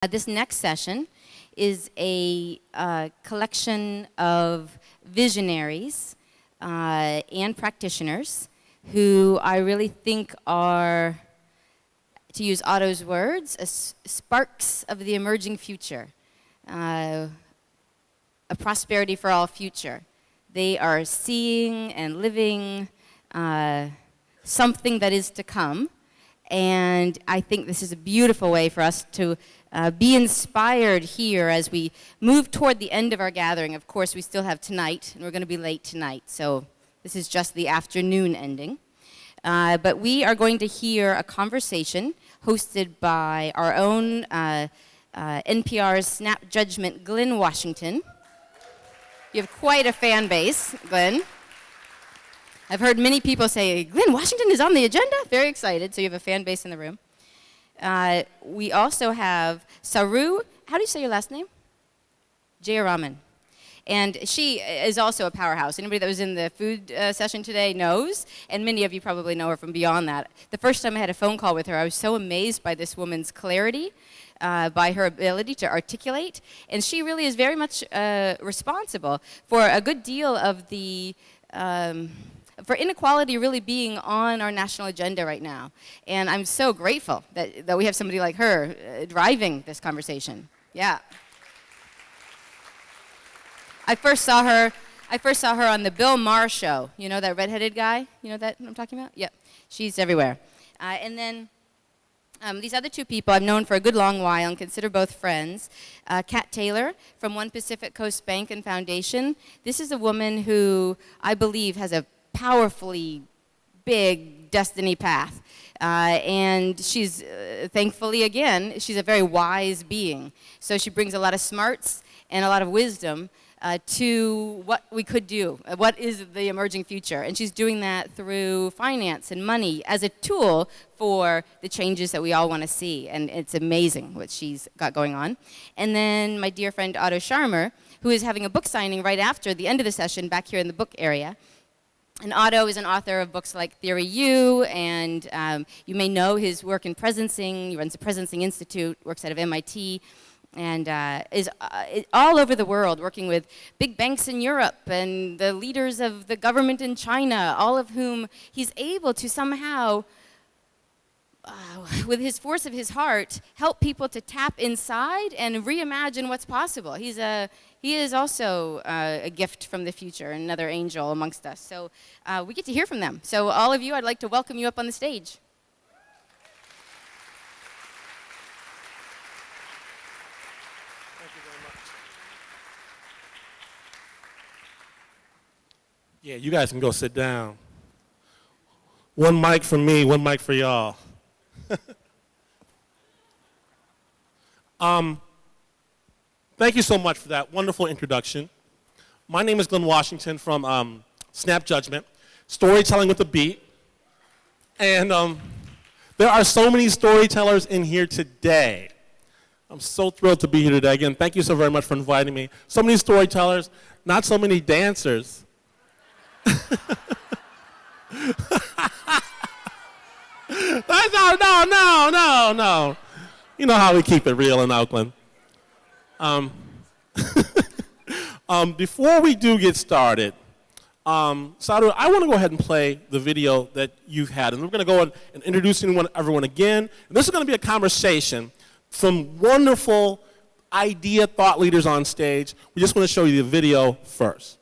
This next session is a collection of visionaries and practitioners who I really think are, to use Otto's words, sparks of the emerging future, a prosperity for all future. They are seeing and living something that is to come, and I think this is a beautiful way for us to be inspired here as we move toward the end of our gathering. Of course, we still have tonight, and we're going to be late tonight, so this is just the afternoon ending. But we are going to hear a conversation hosted by our own NPR's Snap Judgment, Glynn Washington. You have quite a fan base, Glynn. I've heard many people say, Glynn Washington is on the agenda? Very excited, so you have a fan base in the room. We also have Saru. How do you say your last name? Jayaraman. And she is also a powerhouse. Anybody that was in the food session today knows, and many of you probably know her from beyond that. The first time I had a phone call with her, I was so amazed by this woman's clarity, by her ability to articulate, and she really is very much responsible for a good deal of the for inequality really being on our national agenda right now. And I'm so grateful that we have somebody like her driving this conversation. Yeah. I first saw her on the Bill Maher show. You know that redheaded guy? You know that I'm talking about? Yep. She's everywhere. And then these other two people I've known for a good long while and consider both friends. Kat Taylor from One Pacific Coast Bank and Foundation. This is a woman who I believe has a powerfully big destiny path. And she's, thankfully again, she's a very wise being. So she brings a lot of smarts and a lot of wisdom to what we could do, what is the emerging future. And she's doing that through finance and money as a tool for the changes that we all want to see. And it's amazing what she's got going on. And then my dear friend Otto Scharmer, who is having a book signing right after the end of the session back here in the book area. And Otto is an author of books like Theory U, and you may know his work in presencing. He runs the Presencing Institute, works out of MIT, and is all over the world working with big banks in Europe and the leaders of the government in China, all of whom he's able to somehow, with his force of his heart, help people to tap inside and reimagine what's possible. He is also a gift from the future, another angel amongst us. So we get to hear from them. So all of you, I'd like to welcome you up on the stage. Thank you very much. Yeah, you guys can go sit down. One mic for me, one mic for y'all. Thank you so much for that wonderful introduction. My name is Glynn Washington from Snap Judgment, storytelling with a beat. And there are so many storytellers in here today. I'm so thrilled to be here today. Again, thank you so very much for inviting me. So many storytellers, not so many dancers. No. You know how we keep it real in Oakland. Before we do get started, Saru, I want to go ahead and play the video that you've had. And we're going to go and introduce everyone again. And this is going to be a conversation. Some wonderful idea thought leaders on stage. We just want to show you the video first.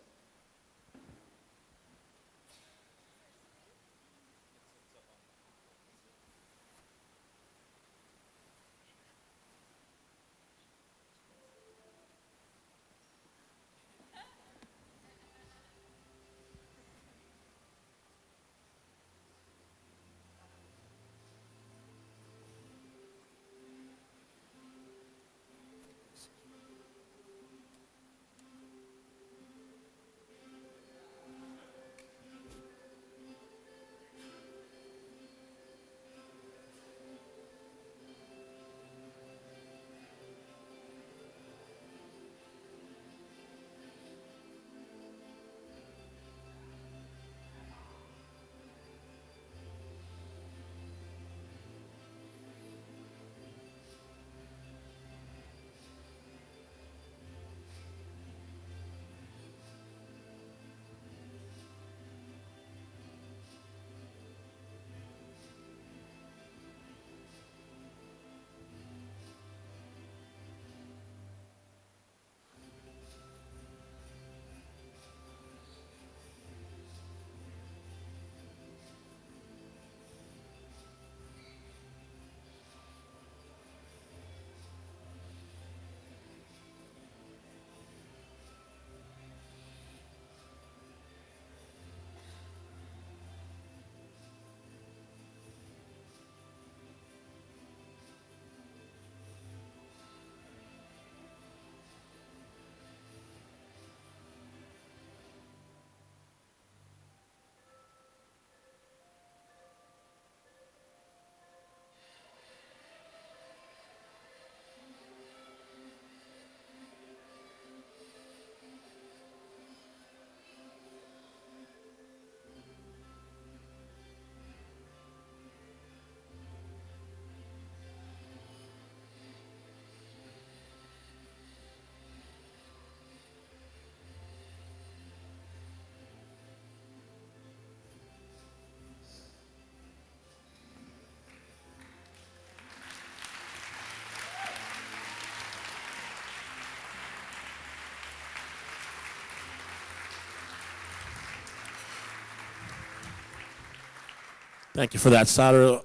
Thank you for that, Saru.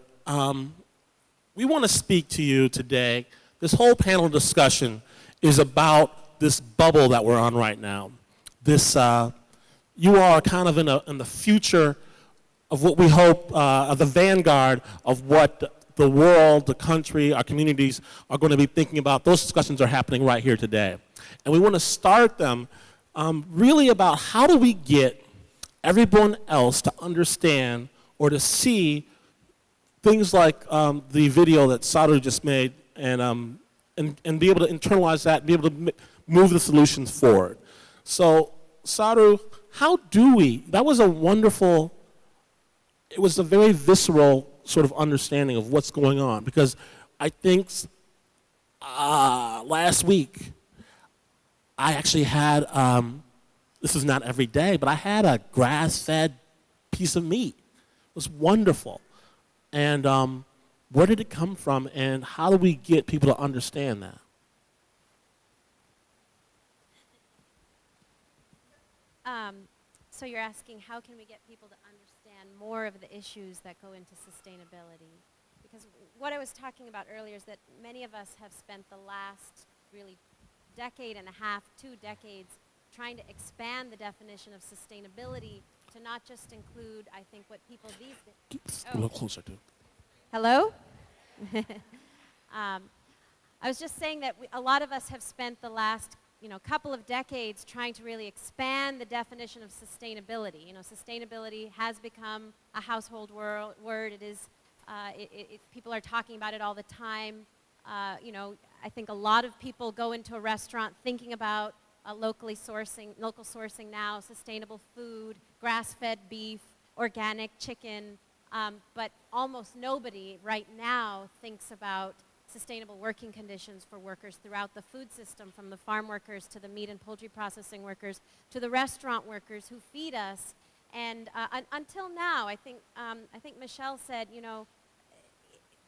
We want to speak to you today. This whole panel discussion is about this bubble that we're on right now. This, you are kind of in the future of what we hope, of the vanguard of what the world, the country, our communities are going to be thinking about. Those discussions are happening right here today. And we want to start them really about how do we get everyone else to understand or to see things like the video that Saru just made and be able to internalize that and be able to move the solutions forward. So, Saru, how do we, that was a wonderful, it was a very visceral sort of understanding of what's going on, because I think last week I actually had, this is not every day, but I had a grass-fed piece of meat. It was wonderful. And where did it come from, and how do we get people to understand that? So you're asking how can we get people to understand more of the issues that go into sustainability? Because what I was talking about earlier is that many of us have spent the last really decade and a half, 2 decades, trying to expand the definition of sustainability to not just include, I think, what people these days... A little closer, too. Hello? I was just saying that a lot of us have spent the last couple of decades trying to really expand the definition of sustainability. Sustainability has become a household word. It is, people are talking about it all the time. I think a lot of people go into a restaurant thinking about local sourcing now, sustainable food, grass-fed beef, organic chicken, but almost nobody right now thinks about sustainable working conditions for workers throughout the food system, from the farm workers to the meat and poultry processing workers to the restaurant workers who feed us. And until now, I think Michelle said,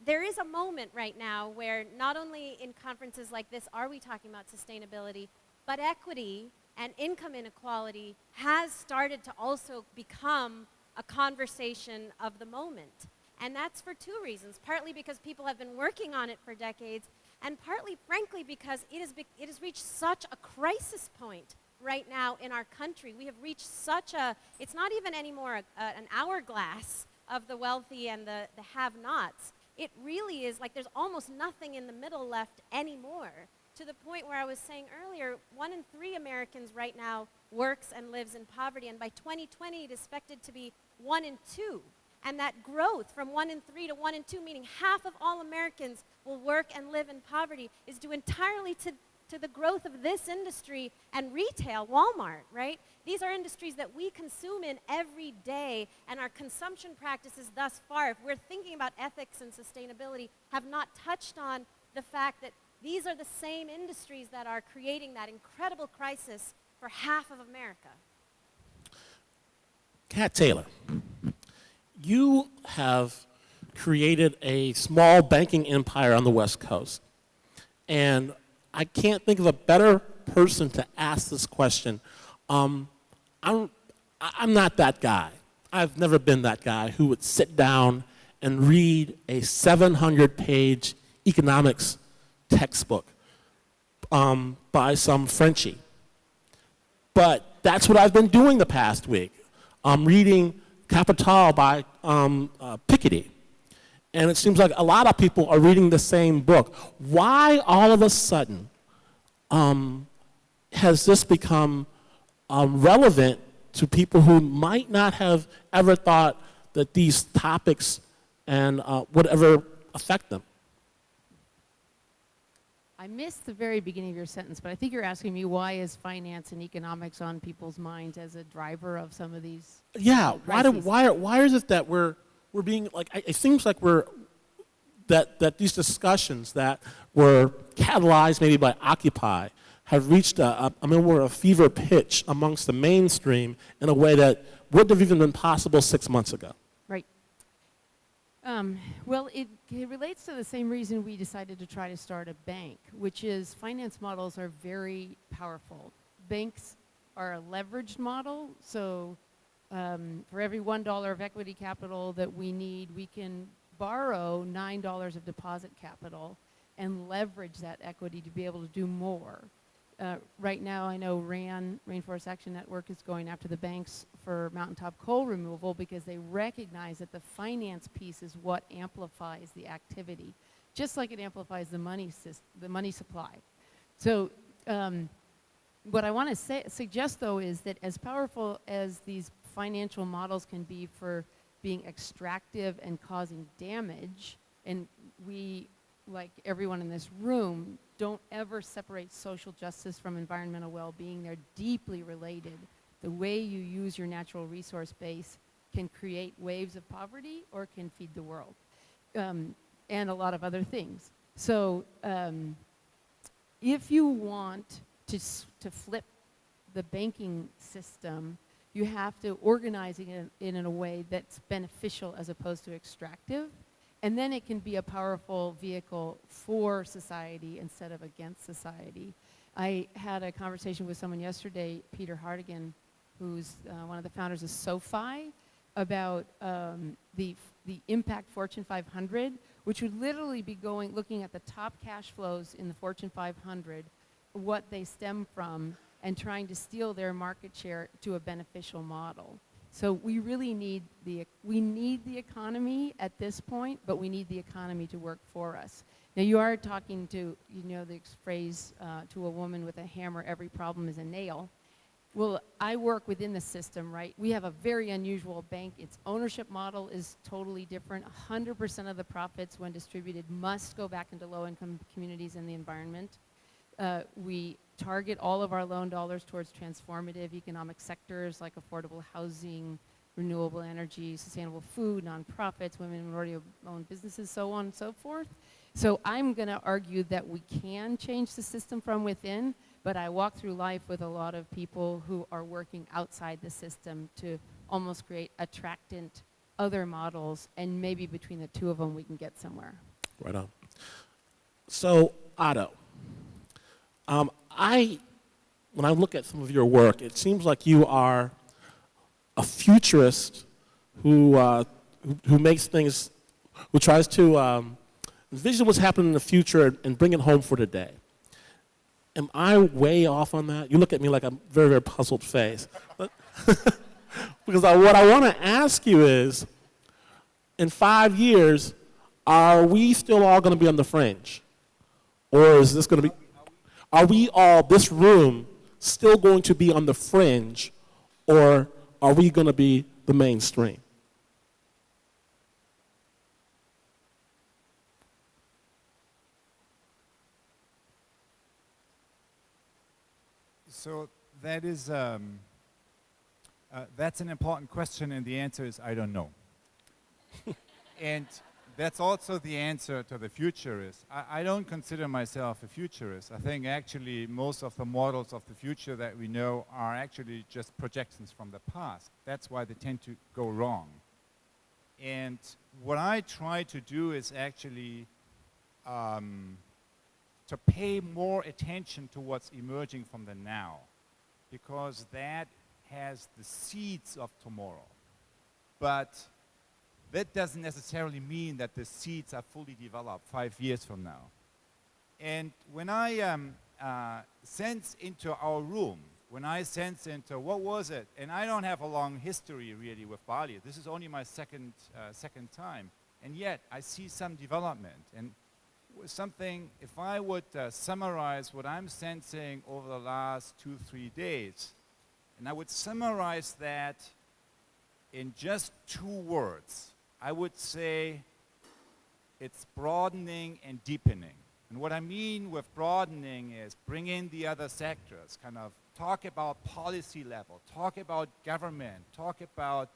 there is a moment right now where not only in conferences like this are we talking about sustainability, but equity and income inequality has started to also become a conversation of the moment. And that's for 2 reasons. Partly because people have been working on it for decades, and partly, frankly, because it has reached such a crisis point right now in our country. We have reached such a, it's not even anymore an hourglass of the wealthy and the have-nots. It really is like there's almost nothing in the middle left anymore, to the point where I was saying earlier, 1 in 3 Americans right now works and lives in poverty, and by 2020 it is expected to be 1 in 2. And that growth from 1 in 3 to 1 in 2, meaning half of all Americans will work and live in poverty, is due entirely to the growth of this industry and retail, Walmart, right? These are industries that we consume in every day, and our consumption practices thus far, if we're thinking about ethics and sustainability, have not touched on the fact that these are the same industries that are creating that incredible crisis for half of America. Kat Taylor, you have created a small banking empire on the West Coast. And I can't think of a better person to ask this question. I'm not that guy. I've never been that guy who would sit down and read a 700-page economics textbook by some Frenchie. But that's what I've been doing the past week. I'm reading Capital by Piketty. And it seems like a lot of people are reading the same book. Why all of a sudden has this become relevant to people who might not have ever thought that these topics and would ever affect them? I missed the very beginning of your sentence, but I think you're asking me why is finance and economics on people's minds as a driver of some of these Yeah, crises? why is it that we're being, like, it seems like that these discussions that were catalyzed maybe by Occupy have reached we're a fever pitch amongst the mainstream in a way that wouldn't have even been possible 6 months ago. Right. Well, it relates to the same reason we decided to try to start a bank, which is finance models are very powerful. Banks are a leveraged model, so for every $1 of equity capital that we need, we can borrow $9 of deposit capital and leverage that equity to be able to do more. Right now, I know Rainforest Action Network, is going after the banks for mountaintop coal removal because they recognize that the finance piece is what amplifies the activity, just like it amplifies the money supply. So what I want to suggest, though, is that as powerful as these financial models can be for being extractive and causing damage, and we, like everyone in this room, don't ever separate social justice from environmental well-being. They're deeply related. The way you use your natural resource base can create waves of poverty or can feed the world, and a lot of other things. So if you want to flip the banking system, you have to organize it in a way that's beneficial as opposed to extractive. And then it can be a powerful vehicle for society instead of against society. I had a conversation with someone yesterday, Peter Hartigan, who's one of the founders of SoFi, about the Impact Fortune 500, which would literally be looking at the top cash flows in the Fortune 500, what they stem from, and trying to steal their market share to a beneficial model. So we really need the economy at this point, but we need the economy to work for us. Now you are talking to, the phrase, to a woman with a hammer, every problem is a nail. Well, I work within the system, right? We have a very unusual bank. Its ownership model is totally different. 100% of the profits, when distributed, must go back into low-income communities and the environment. We target all of our loan dollars towards transformative economic sectors like affordable housing, renewable energy, sustainable food, nonprofits, women and minority-owned businesses, so on and so forth. So I'm going to argue that we can change the system from within, but I walk through life with a lot of people who are working outside the system to almost create attractant other models, and maybe between the two of them we can get somewhere. Right on. So, Otto, when I look at some of your work, it seems like you are a futurist who makes things, who tries to envision what's happening in the future and bring it home for today. Am I way off on that? You look at me like a very, very puzzled face. Because what I want to ask you is, in 5 years, are we still all going to be on the fringe? Or is this going to be, are we all, this room, still going to be on the fringe, or are we going to be the mainstream? So that is, that's an important question, and the answer is I don't know. And that's also the answer to the futurist. I don't consider myself a futurist. I think actually most of the models of the future that we know are actually just projections from the past. That's why they tend to go wrong. And what I try to do is actually to pay more attention to what's emerging from the now, because that has the seeds of tomorrow. But that doesn't necessarily mean that the seeds are fully developed 5 years from now. And when I sense into our room, when I sense into what was it, and I don't have a long history really with BALLE. This is only my second time, and yet I see some development. And something, if I would summarize what I'm sensing over the last 2-3 days, and I would summarize that in just 2 words, I would say it's broadening and deepening. And what I mean with broadening is bring in the other sectors, kind of talk about policy level, talk about government, talk about,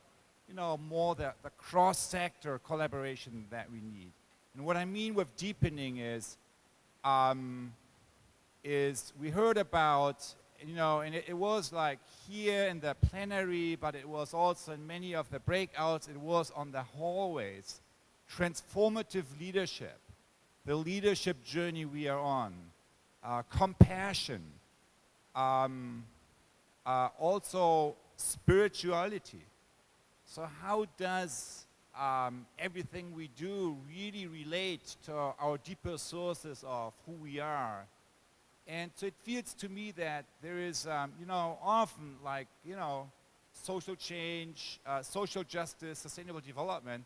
more the cross-sector collaboration that we need. And what I mean with deepening is we heard about, and it was like here in the plenary, but it was also in many of the breakouts, it was on the hallways. Transformative leadership, the leadership journey we are on, compassion, also spirituality. So how does everything we do really relate to our deeper sources of who we are? And so it feels to me that there is, often like, social change, social justice, sustainable development.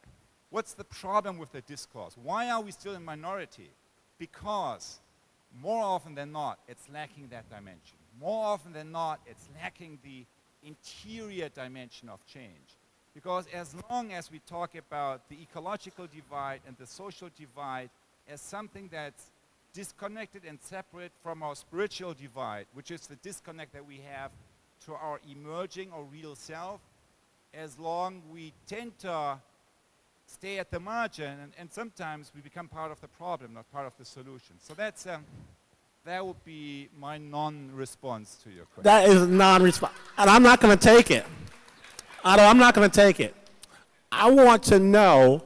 What's the problem with the discourse? Why are we still in minority? Because more often than not, it's lacking that dimension. More often than not, it's lacking the interior dimension of change. Because as long as we talk about the ecological divide and the social divide as something that's disconnected and separate from our spiritual divide, which is the disconnect that we have to our emerging or real self, as long we tend to stay at the margin, and sometimes we become part of the problem, not part of the solution. So that's that would be my non-response to your question. That is non-response. And I'm not going to take it. Otto, I'm not going to take it. I want to know.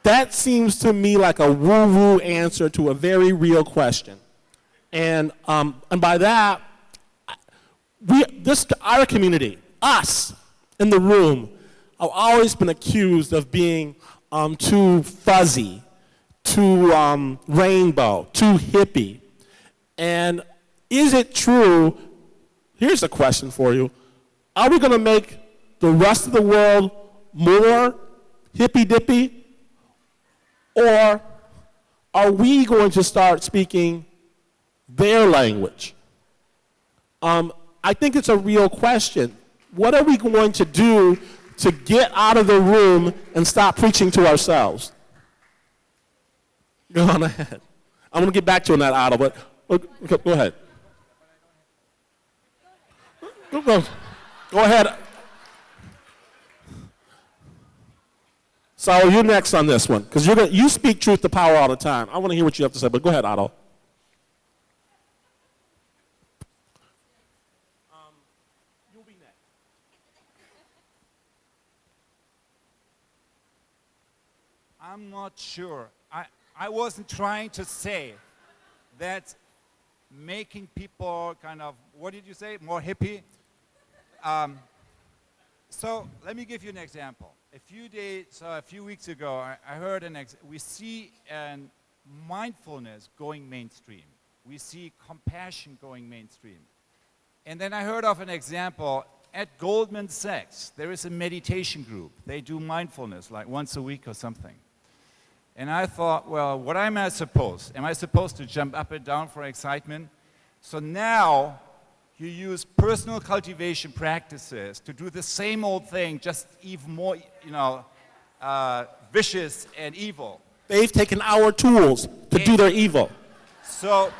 That seems to me like a woo-woo answer to a very real question. And by that, our community, us in the room, have always been accused of being too fuzzy, too rainbow, too hippie. And is it true, here's a question for you, are we going to make the rest of the world more hippy-dippy? Or are we going to start speaking their language? I think it's a real question. What are we going to do to get out of the room and stop preaching to ourselves? Go on ahead. I'm going to get back to you on that, Otto, but go ahead. Go ahead. Saru, you're next on this one, because you speak truth to power all the time. I want to hear what you have to say, but go ahead, Otto. You'll be next. I'm not sure. I wasn't trying to say that making people kind of, what did you say, more hippie? So let me give you an example. A few weeks ago, I heard we see mindfulness going mainstream. We see compassion going mainstream. And then I heard of an example at Goldman Sachs. There is a meditation group. They do mindfulness like once a week or something. And I thought, well, what am I supposed? Am I supposed to jump up and down for excitement? So now you use personal cultivation practices to do the same old thing, just even more, vicious and evil. They've taken our tools to do their evil. So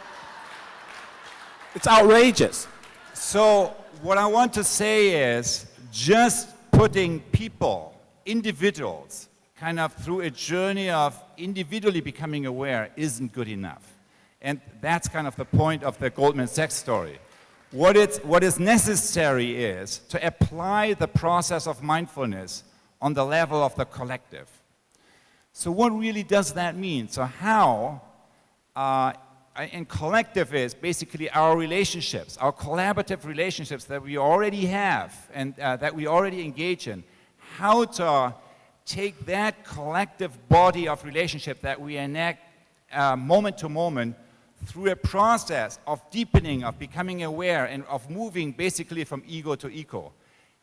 it's outrageous. So what I want to say is just putting people, individuals, kind of through a journey of individually becoming aware isn't good enough. And that's kind of the point of the Goldman Sachs story. What is necessary is to apply the process of mindfulness on the level of the collective. So what really does that mean? So how, and collective is basically our relationships, our collaborative relationships that we already have and that we already engage in. How to take that collective body of relationship that we enact moment to moment through a process of deepening, of becoming aware, and of moving basically from ego to eco.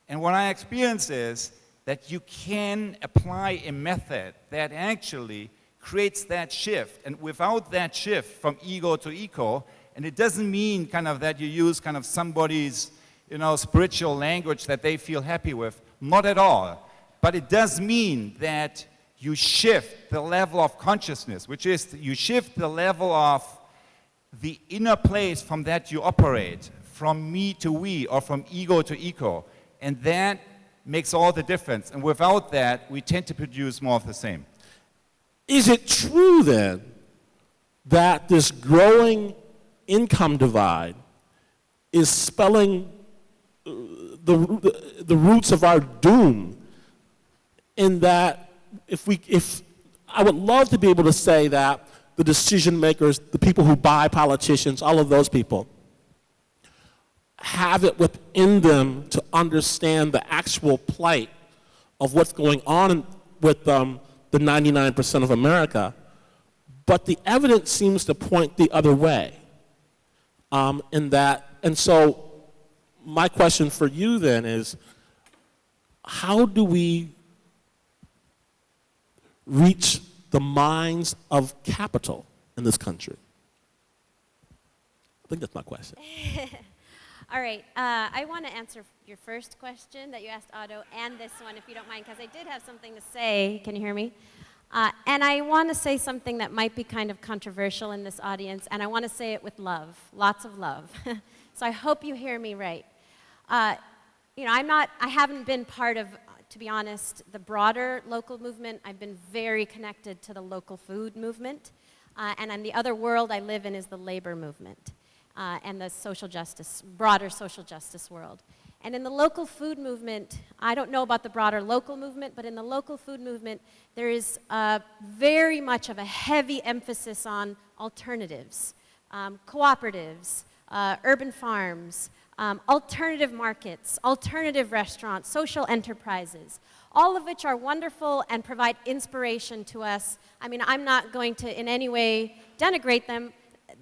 And what I experience is that you can apply a method that actually creates that shift. And without that shift from ego to eco, and it doesn't mean kind of that you use kind of somebody's, spiritual language that they feel happy with, not at all. But it does mean that you shift the level of consciousness, which is you shift the level of the inner place from that you operate, from me to we, or from ego to eco. And that makes all the difference. And without that, we tend to produce more of the same. Is it true then that this growing income divide is spelling the roots of our doom? In that, if I would love to be able to say that the decision makers, the people who buy politicians, all of those people, have it within them to understand the actual plight of what's going on with the 99% of America, but the evidence seems to point the other way. And so my question for you then is, how do we reach the minds of capital in this country? I think that's my question. All right, I want to answer your first question that you asked Otto and this one, if you don't mind, because I did have something to say. Can you hear me? And I want to say something that might be kind of controversial in this audience, and I want to say it with love, lots of love. So I hope you hear me right. You know, I haven't been part of, to be honest, the broader local movement. I've been very connected to the local food movement. And in the other world I live in is the labor movement and the social justice, broader social justice world. And in the local food movement, I don't know about the broader local movement, but in the local food movement, there is very much of a heavy emphasis on alternatives, cooperatives, urban farms, alternative markets, alternative restaurants, social enterprises, all of which are wonderful and provide inspiration to us. I mean, I'm not going to in any way denigrate them.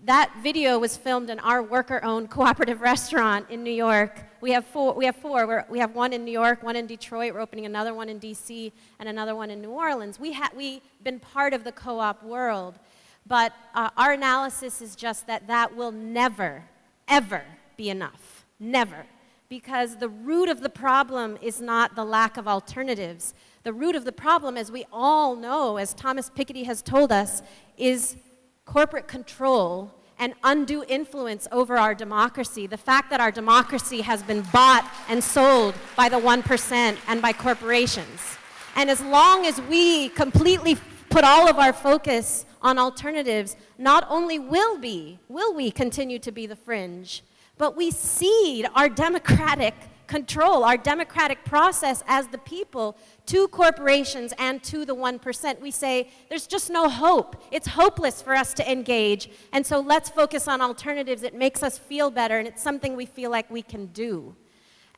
That video was filmed in our worker-owned cooperative restaurant in New York. We have four. We have one in New York, one in Detroit. We're opening another one in D.C. and another one in New Orleans. We've been part of the co-op world, but our analysis is just that will never, ever be enough. Never. Because the root of the problem is not the lack of alternatives. The root of the problem, as we all know, as Thomas Piketty has told us, is corporate control and undue influence over our democracy. The fact that our democracy has been bought and sold by the 1% and by corporations. And as long as we completely put all of our focus on alternatives, not only will we continue to be the fringe, but we cede our democratic control, our democratic process as the people to corporations and to the 1%. We say, there's just no hope. It's hopeless for us to engage, and so let's focus on alternatives. It makes us feel better, and it's something we feel like we can do.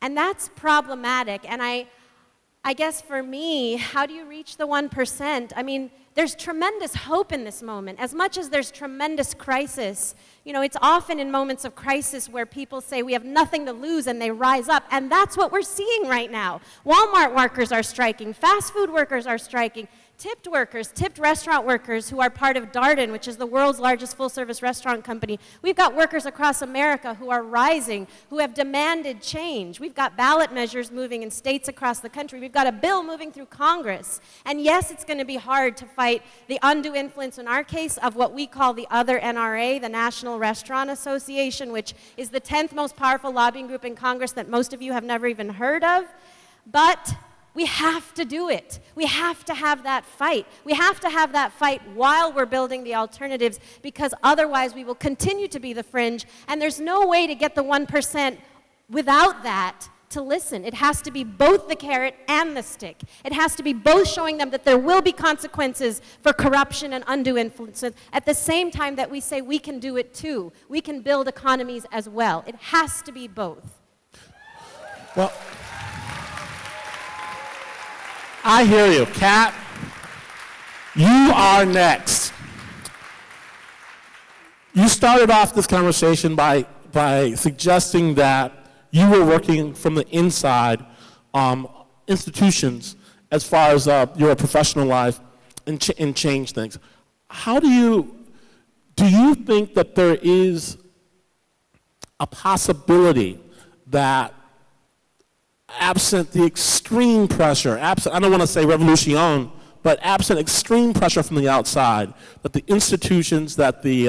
And that's problematic, and I guess for me, how do you reach the 1%? I mean, there's tremendous hope in this moment. As much as there's tremendous crisis, you know, it's often in moments of crisis where people say we have nothing to lose and they rise up, and that's what we're seeing right now. Walmart workers are striking, fast food workers are striking, tipped workers, tipped restaurant workers who are part of Broaden, which is the world's largest full-service restaurant company. We've got workers across America who are rising, who have demanded change. We've got ballot measures moving in states across the country. We've got a bill moving through Congress. And yes, it's going to be hard to fight the undue influence, in our case, of what we call the other NRA, the National Restaurant Association, which is the 10th most powerful lobbying group in Congress that most of you have never even heard of. But we have to do it. We have to have that fight. We have to have that fight while we're building the alternatives, because otherwise we will continue to be the fringe, and there's no way to get the 1% without that to listen. It has to be both the carrot and the stick. It has to be both showing them that there will be consequences for corruption and undue influence, at the same time that we say we can do it too. We can build economies as well. It has to be both. Well, I hear you. Kat, you are next. You started off this conversation by suggesting that you were working from the inside institutions as far as your professional life and change things. How do you think that there is a possibility that absent the extreme pressure, I don't want to say revolution, but absent extreme pressure from the outside, that the institutions, that the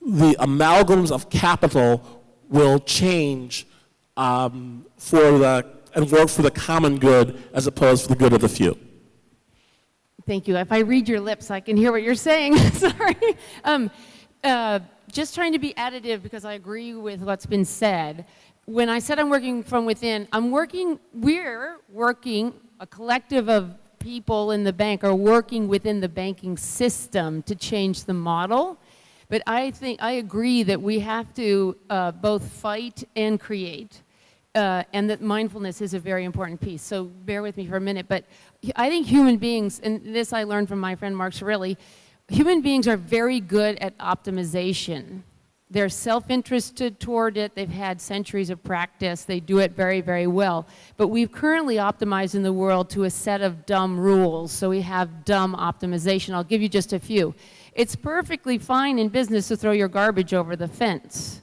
amalgams of capital will change and work for the common good as opposed to the good of the few? Thank you. If I read your lips, I can hear what you're saying. Sorry. Just trying to be additive because I agree with what's been said. When I said I'm working from within, we're working, a collective of people in the bank are working within the banking system to change the model. But I agree that we have to both fight and create. And that mindfulness is a very important piece. So bear with me for a minute. But I think human beings, and this I learned from my friend Mark Shirelli, human beings are very good at optimization. They're self-interested toward it. They've had centuries of practice. They do it very, very well. But we've currently optimized in the world to a set of dumb rules. So we have dumb optimization. I'll give you just a few. It's perfectly fine in business to throw your garbage over the fence.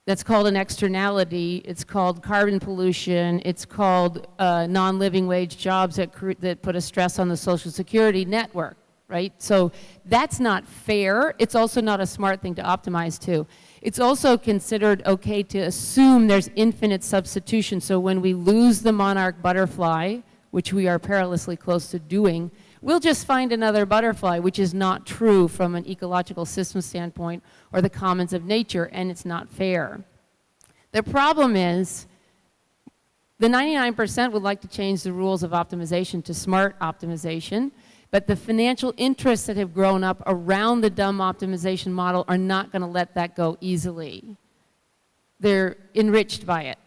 That's called an externality. It's called carbon pollution. It's called non-living wage jobs that put a stress on the Social Security network, right? So that's not fair. It's also not a smart thing to optimize to. It's also considered okay to assume there's infinite substitution. So when we lose the monarch butterfly, which we are perilously close to doing, we'll just find another butterfly, which is not true from an ecological system standpoint or the commons of nature, and it's not fair. The problem is the 99% would like to change the rules of optimization to smart optimization, but the financial interests that have grown up around the dumb optimization model are not going to let that go easily. They're enriched by it.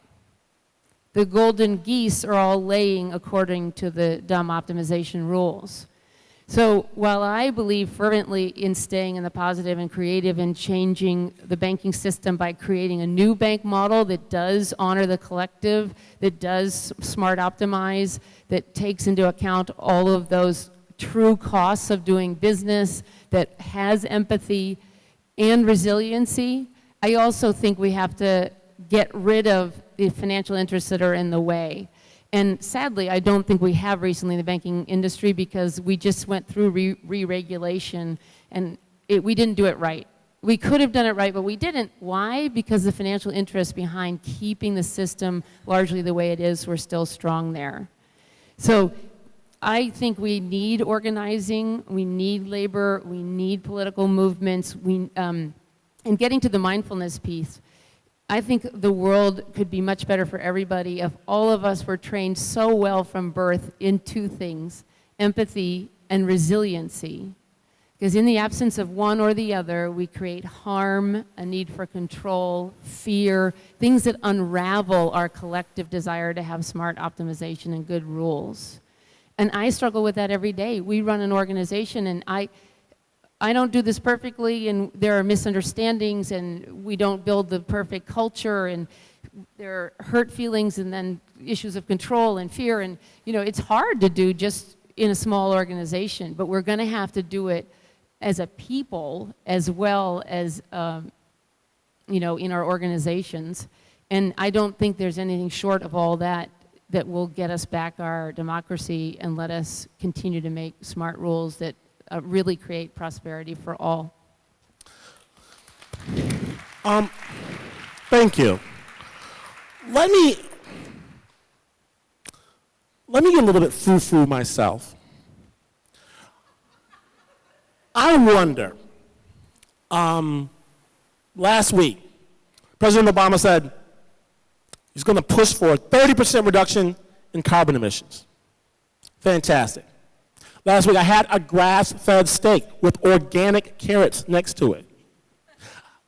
The golden geese are all laying according to the dumb optimization rules. So while I believe fervently in staying in the positive and creative and changing the banking system by creating a new bank model that does honor the collective, that does smart optimize, that takes into account all of those true costs of doing business, that has empathy and resiliency, I also think we have to get rid of the financial interests that are in the way. And sadly, I don't think we have recently in the banking industry because we just went through re-regulation and we didn't do it right. We could have done it right, but we didn't. Why? Because the financial interests behind keeping the system largely the way it is were still strong there. So I think we need organizing, we need labor, we need political movements, and getting to the mindfulness piece. I think the world could be much better for everybody if all of us were trained so well from birth in two things, empathy and resiliency. Because in the absence of one or the other, we create harm, a need for control, fear, things that unravel our collective desire to have smart optimization and good rules. And I struggle with that every day. We run an organization and I don't do this perfectly, and there are misunderstandings, and we don't build the perfect culture, and there are hurt feelings, and then issues of control and fear, and it's hard to do just in a small organization, but we're going to have to do it as a people as well as in our organizations. And I don't think there's anything short of all that that will get us back our democracy and let us continue to make smart rules that really create prosperity for all. Thank you. Let me get a little bit frou-frou myself. I wonder, last week, President Obama said he's going to push for a 30% reduction in carbon emissions. Fantastic. Last week I had a grass-fed steak with organic carrots next to it.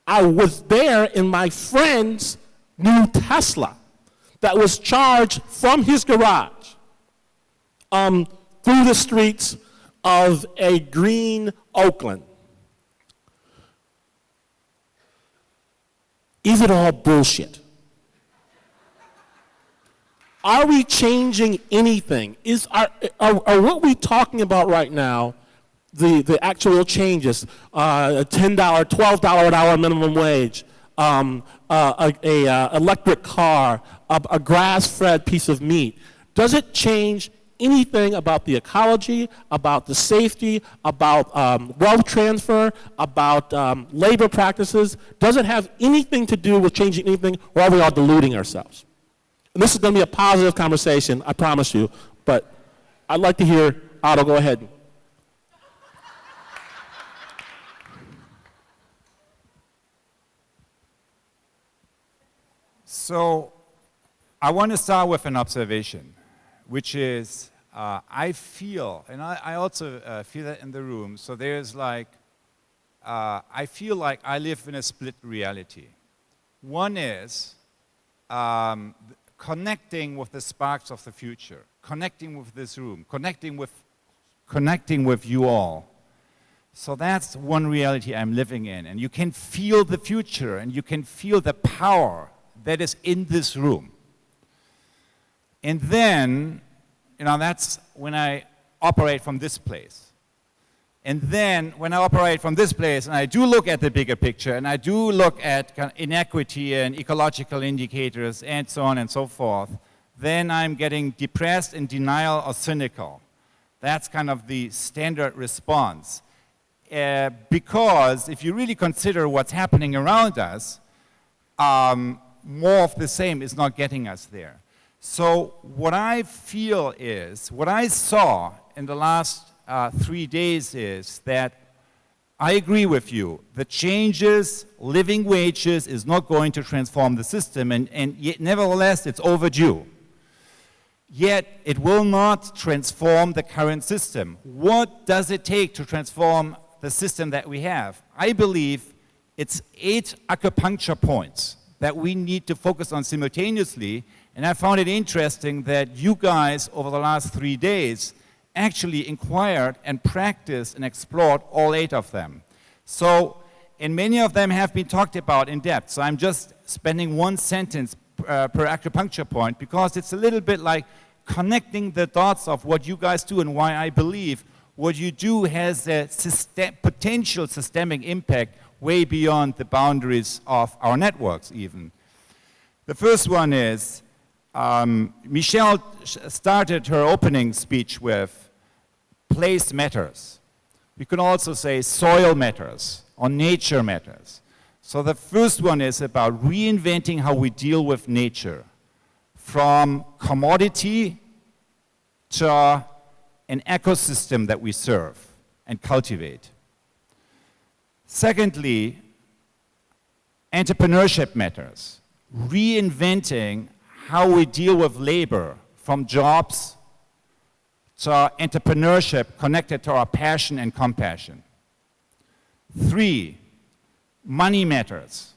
I was there in my friend's new Tesla that was charged from his garage through the streets of a green Oakland. Is it all bullshit? Are we changing anything? Are what we're talking about right now, the actual changes, a $10, $12 an hour minimum wage, electric car, a grass-fed piece of meat, does it change anything about the ecology, about the safety, about wealth transfer, about labor practices? Does it have anything to do with changing anything, or are we all deluding ourselves? And this is going to be a positive conversation, I promise you, but I'd like to hear Otto, go ahead. So I want to start with an observation, which is I feel, and I also feel that in the room, so there's like I feel like I live in a split reality. One is connecting with the sparks of the future, connecting with this room, connecting with you all. So that's one reality I'm living in. And you can feel the future, and you can feel the power that is in this room. And then, that's when I operate from this place. And then when I operate from this place, and I do look at the bigger picture, and I do look at kind of inequity and ecological indicators and so on and so forth, then I'm getting depressed, in denial, or cynical. That's kind of the standard response. Because if you really consider what's happening around us, more of the same is not getting us there. So what I feel is, what I saw in the last 3 days is that I agree with you. The changes, living wages is not going to transform the system, and yet nevertheless it's overdue. Yet it will not transform the current system. What does it take to transform the system that we have? I believe it's 8 acupuncture points that we need to focus on simultaneously, and I found it interesting that you guys over the last 3 days actually inquired and practiced and explored all 8 of them. So, and many of them have been talked about in depth, so I'm just spending 1 sentence per acupuncture point, because it's a little bit like connecting the dots of what you guys do and why I believe what you do has a potential systemic impact way beyond the boundaries of our networks even. The first one is, Michelle started her opening speech with place matters. We can also say soil matters or nature matters. So the first one is about reinventing how we deal with nature, from commodity to an ecosystem that we serve and cultivate. Secondly, entrepreneurship matters, reinventing how we deal with labor, from jobs to entrepreneurship connected to our passion and compassion. 3, money matters,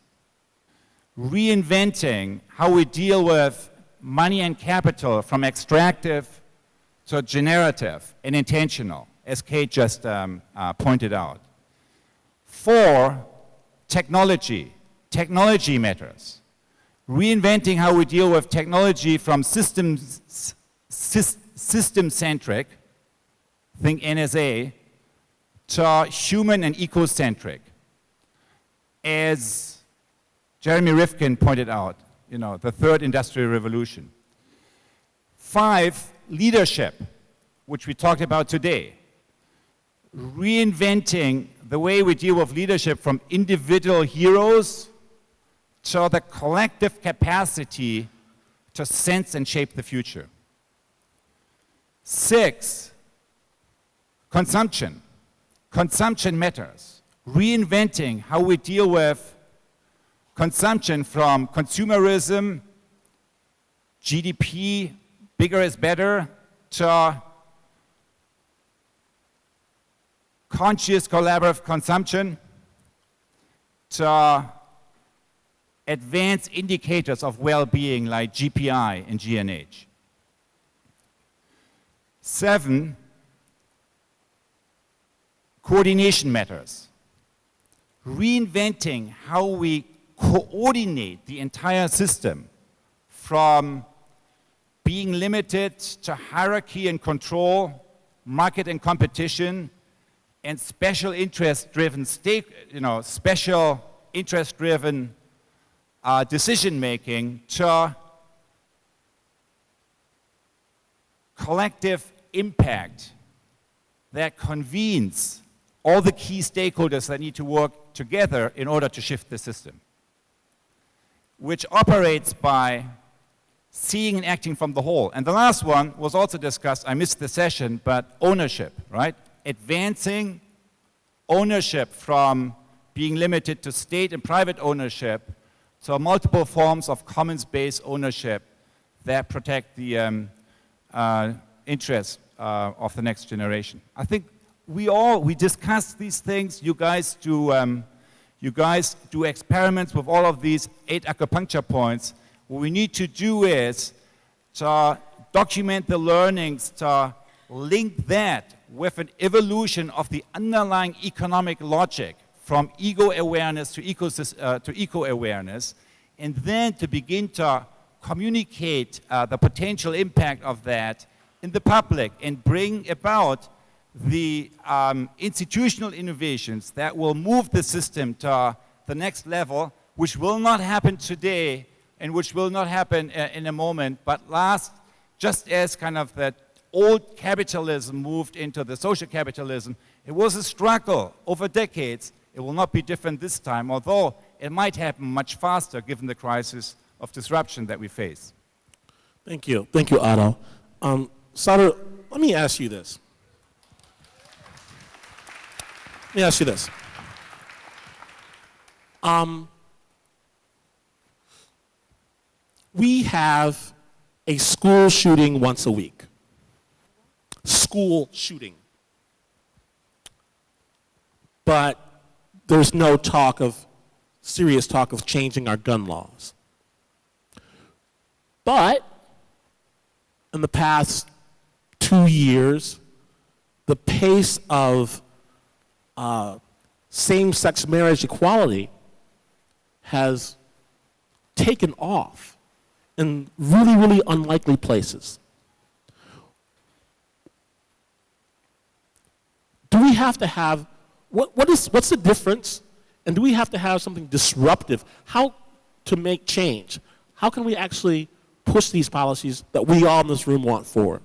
reinventing how we deal with money and capital, from extractive to generative and intentional, as Kate just pointed out. 4, technology. Technology matters. Reinventing how we deal with technology from system-centric, think NSA, to human and ecocentric. As Jeremy Rifkin pointed out, the 3rd industrial revolution. 5, leadership, which we talked about today. Reinventing the way we deal with leadership from individual heroes to the collective capacity to sense and shape the future. 6, consumption. Consumption matters. Reinventing how we deal with consumption from consumerism, GDP, bigger is better, to conscious collaborative consumption, to advanced indicators of well-being like GPI and GNH. 7, coordination matters. Reinventing how we coordinate the entire system, from being limited to hierarchy and control, market and competition, and special interest-driven special interest-driven decision-making, to collective impact that convenes all the key stakeholders that need to work together in order to shift the system, which operates by seeing and acting from the whole. And the last one was also discussed, I missed the session, but ownership, right? Advancing ownership from being limited to state and private ownership to multiple forms of commons-based ownership that protect the interests of the next generation. I think we discuss these things. You guys do experiments with all of these 8 acupuncture points. What we need to do is to document the learnings, to link that with an evolution of the underlying economic logic from ego awareness to eco awareness, and then to begin to communicate the potential impact of that in the public and bring about the institutional innovations that will move the system to the next level, which will not happen today and which will not happen in a moment, but last just as kind of that old capitalism moved into the social capitalism. It was a struggle over decades. It will not be different this time, although it might happen much faster given the crisis of disruption that we face. Thank you. Thank you, Otto. Saru, let me ask you this. We have a school shooting once a week. School shooting. But there's no serious talk of changing our gun laws. But in the past 2 years, the pace of same-sex marriage equality has taken off in really, really unlikely places. Do we have to have, what's the difference? And do we have to have something disruptive? How to make change? How can we actually push these policies that we all in this room want forward?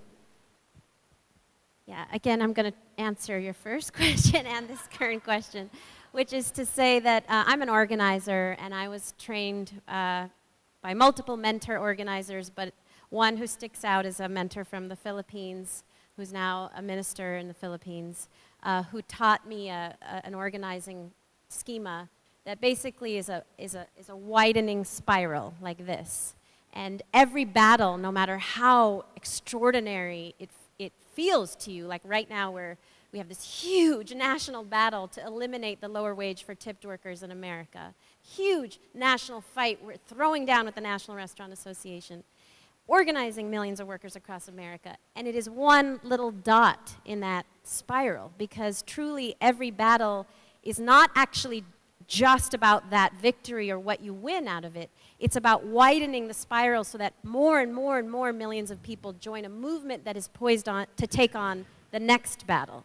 Yeah, again, I'm going to answer your first question and this current question, which is to say that I'm an organizer, and I was trained by multiple mentor organizers, but one who sticks out is a mentor from the Philippines, who's now a minister in the Philippines, who taught me an organizing schema that basically is a widening spiral like this. And every battle, no matter how extraordinary it feels to you, like right now we have this huge national battle to eliminate the lower wage for tipped workers in America. Huge national fight we're throwing down with the National Restaurant Association, organizing millions of workers across America. And it is one little dot in that spiral, because truly every battle is not actually just about that victory or what you win out of it. It's about widening the spiral so that more and more and more millions of people join a movement that is poised to take on the next battle.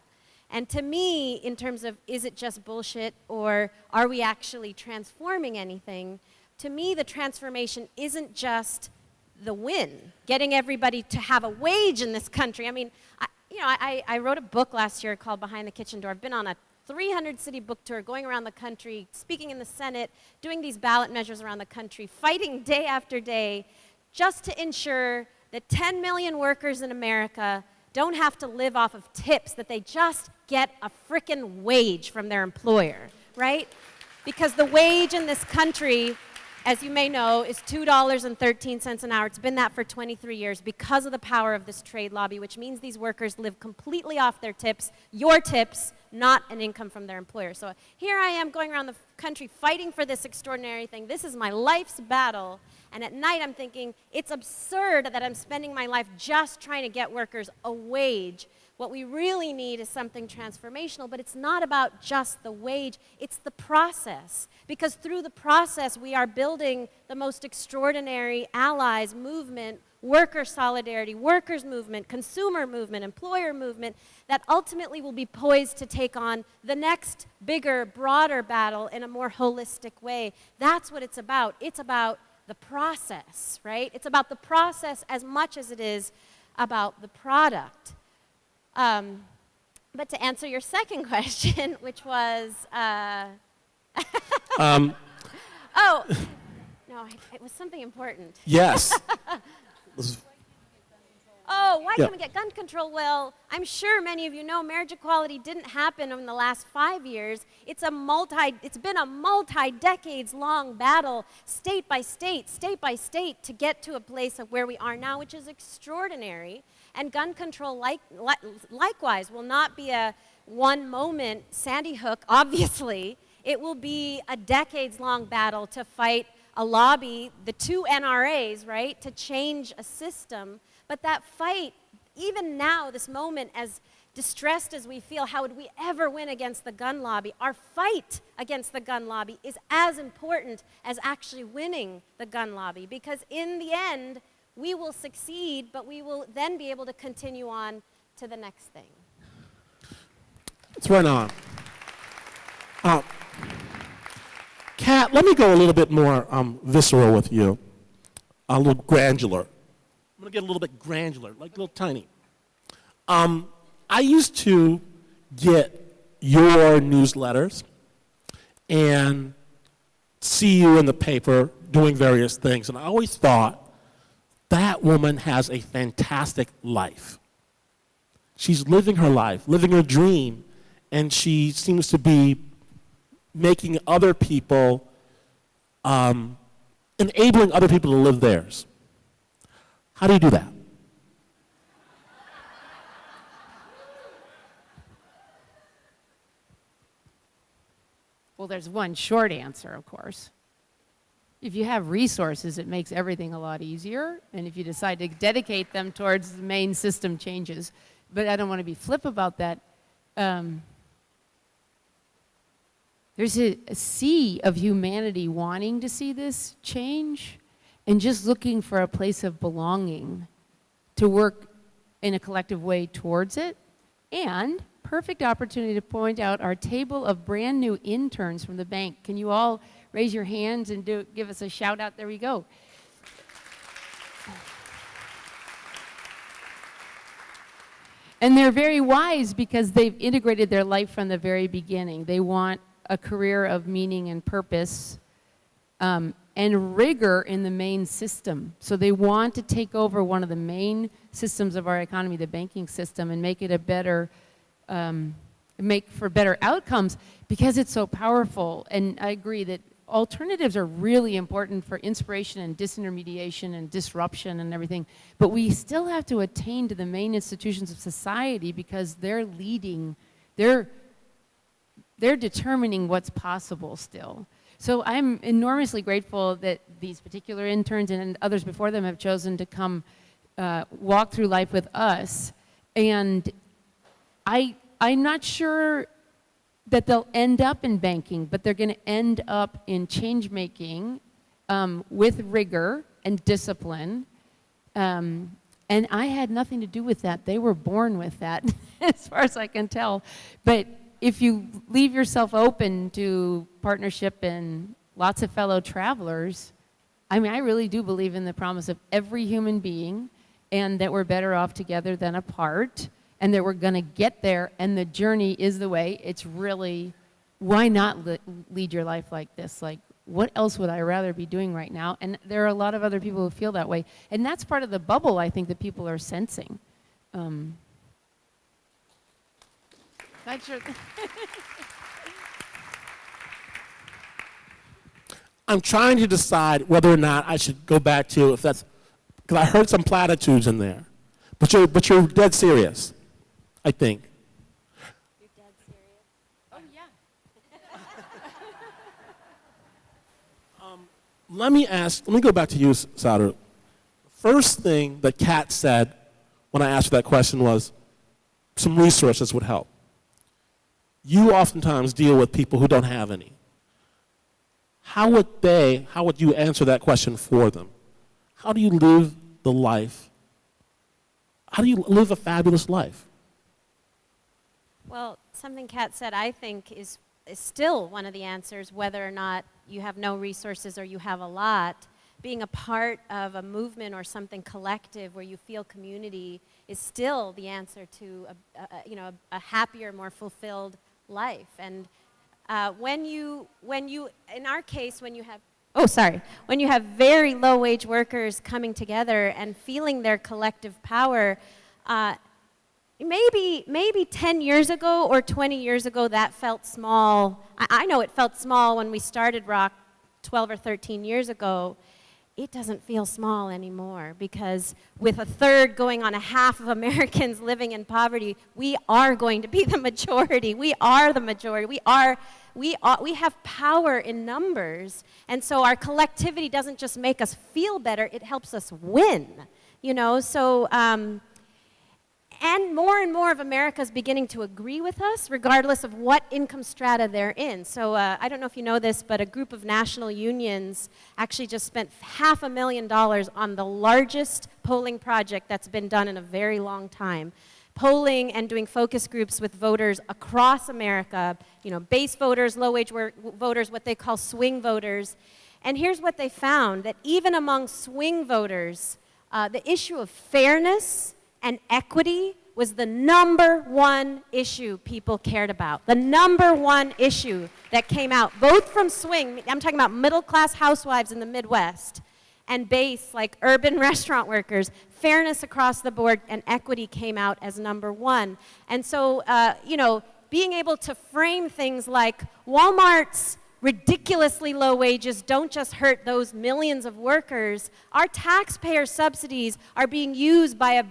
And to me, in terms of is it just bullshit or are we actually transforming anything, to me the transformation isn't just the win, getting everybody to have a wage in this country. I mean, I wrote a book last year called Behind the Kitchen Door. I've been on a 300-city book tour, going around the country, speaking in the Senate, doing these ballot measures around the country, fighting day after day just to ensure that 10 million workers in America don't have to live off of tips, that they just get a frickin' wage from their employer, right? Because the wage in this country, as you may know, is $2.13 an hour. It's been that for 23 years because of the power of this trade lobby, which means these workers live completely off their tips, your tips, not an income from their employer. So here I am going around the country fighting for this extraordinary thing. This is my life's battle. And at night I'm thinking, it's absurd that I'm spending my life just trying to get workers a wage. What we really need is something transformational, but it's not about just the wage, it's the process. Because through the process, we are building the most extraordinary allies, movement, worker solidarity, workers movement, consumer movement, employer movement, that ultimately will be poised to take on the next bigger, broader battle in a more holistic way. That's what it's about. It's about the process, right? It's about the process as much as it is about the product. But to answer your second question, which was, oh, no, it was something important. Yes. Oh, why can't we get gun control? Well, I'm sure many of you know marriage equality didn't happen in the last 5 years. It's been a multi-decades long battle, state by state, to get to a place of where we are now, which is extraordinary. And gun control, likewise, will not be a one moment Sandy Hook, obviously. It will be a decades-long battle to fight a lobby, the two NRAs, right, to change a system. But that fight, even now, this moment, as distressed as we feel, how would we ever win against the gun lobby? Our fight against the gun lobby is as important as actually winning the gun lobby, because in the end, we will succeed, but we will then be able to continue on to the next thing. It's right on. Kat, let me go a little bit more visceral with you, a little granular. I'm going to get a little bit granular, like a little tiny. I used to get your newsletters and see you in the paper doing various things, and I always thought, that woman has a fantastic life. She's living her life, living her dream, and she seems to be making other people, enabling other people to live theirs. How do you do that? Well, there's one short answer, of course. If you have resources, it makes everything a lot easier, and if you decide to dedicate them towards the main system changes. But I don't want to be flip about that. There's a sea of humanity wanting to see this change and just looking for a place of belonging to work in a collective way towards it. And perfect opportunity to point out our table of brand new interns from the bank. Can you all raise your hands and give us a shout out? There we go. And they're very wise because they've integrated their life from the very beginning. They want a career of meaning and purpose and rigor in the main system. So they want to take over one of the main systems of our economy, the banking system, and make it a better, make for better outcomes because it's so powerful. And I agree that alternatives are really important for inspiration and disintermediation and disruption and everything. But we still have to attain to the main institutions of society because they're leading, they're determining what's possible still. So I'm enormously grateful that these particular interns and others before them have chosen to come walk through life with us. And I'm not sure that they'll end up in banking, but they're going to end up in change making with rigor and discipline. And I had nothing to do with that. They were born with that, as far as I can tell. But if you leave yourself open to partnership and lots of fellow travelers, I mean, I really do believe in the promise of every human being and that we're better off together than apart and that we're going to get there and the journey is the way. It's really, why not lead your life like this? Like, what else would I rather be doing right now? And there are a lot of other people who feel that way. And that's part of the bubble, I think, that people are sensing. Not sure. I'm trying to decide whether or not I should go back to, if that's, because I heard some platitudes in there. But you're dead serious, I think. You're dead serious? Oh, yeah. Let me go back to you, Saru. First thing that Kat said when I asked her that question was some resources would help. You oftentimes deal with people who don't have any. How would you answer that question for them? How do you live the life? How do you live a fabulous life? Well, something Kat said, I think, is still one of the answers, whether or not you have no resources or you have a lot. Being a part of a movement or something collective where you feel community is still the answer to a happier, more fulfilled life. And when you, in our case, when you have very low wage workers coming together and feeling their collective power, maybe 10 years ago or 20 years ago that felt small. I know it felt small when we started Rock 12 or 13 years ago. it doesn't feel small anymore, because with a third going on a half of Americans living in poverty, we are going to be the majority. We are the majority. We have power in numbers, and so our collectivity doesn't just make us feel better, it helps us win, you know? So, and more of America is beginning to agree with us, regardless of what income strata they're in. So I don't know if you know this, but a group of national unions actually just spent $500,000 on the largest polling project that's been done in a very long time. Polling and doing focus groups with voters across America, you know, base voters, low-wage voters, what they call swing voters. And here's what they found, that even among swing voters, the issue of fairness and equity was the #1 issue people cared about. The #1 issue that came out, both from swing, I'm talking about middle-class housewives in the Midwest, and base, like urban restaurant workers, fairness across the board and equity came out as #1. And so, you know, being able to frame things like Walmart's ridiculously low wages don't just hurt those millions of workers. Our taxpayer subsidies are being used by a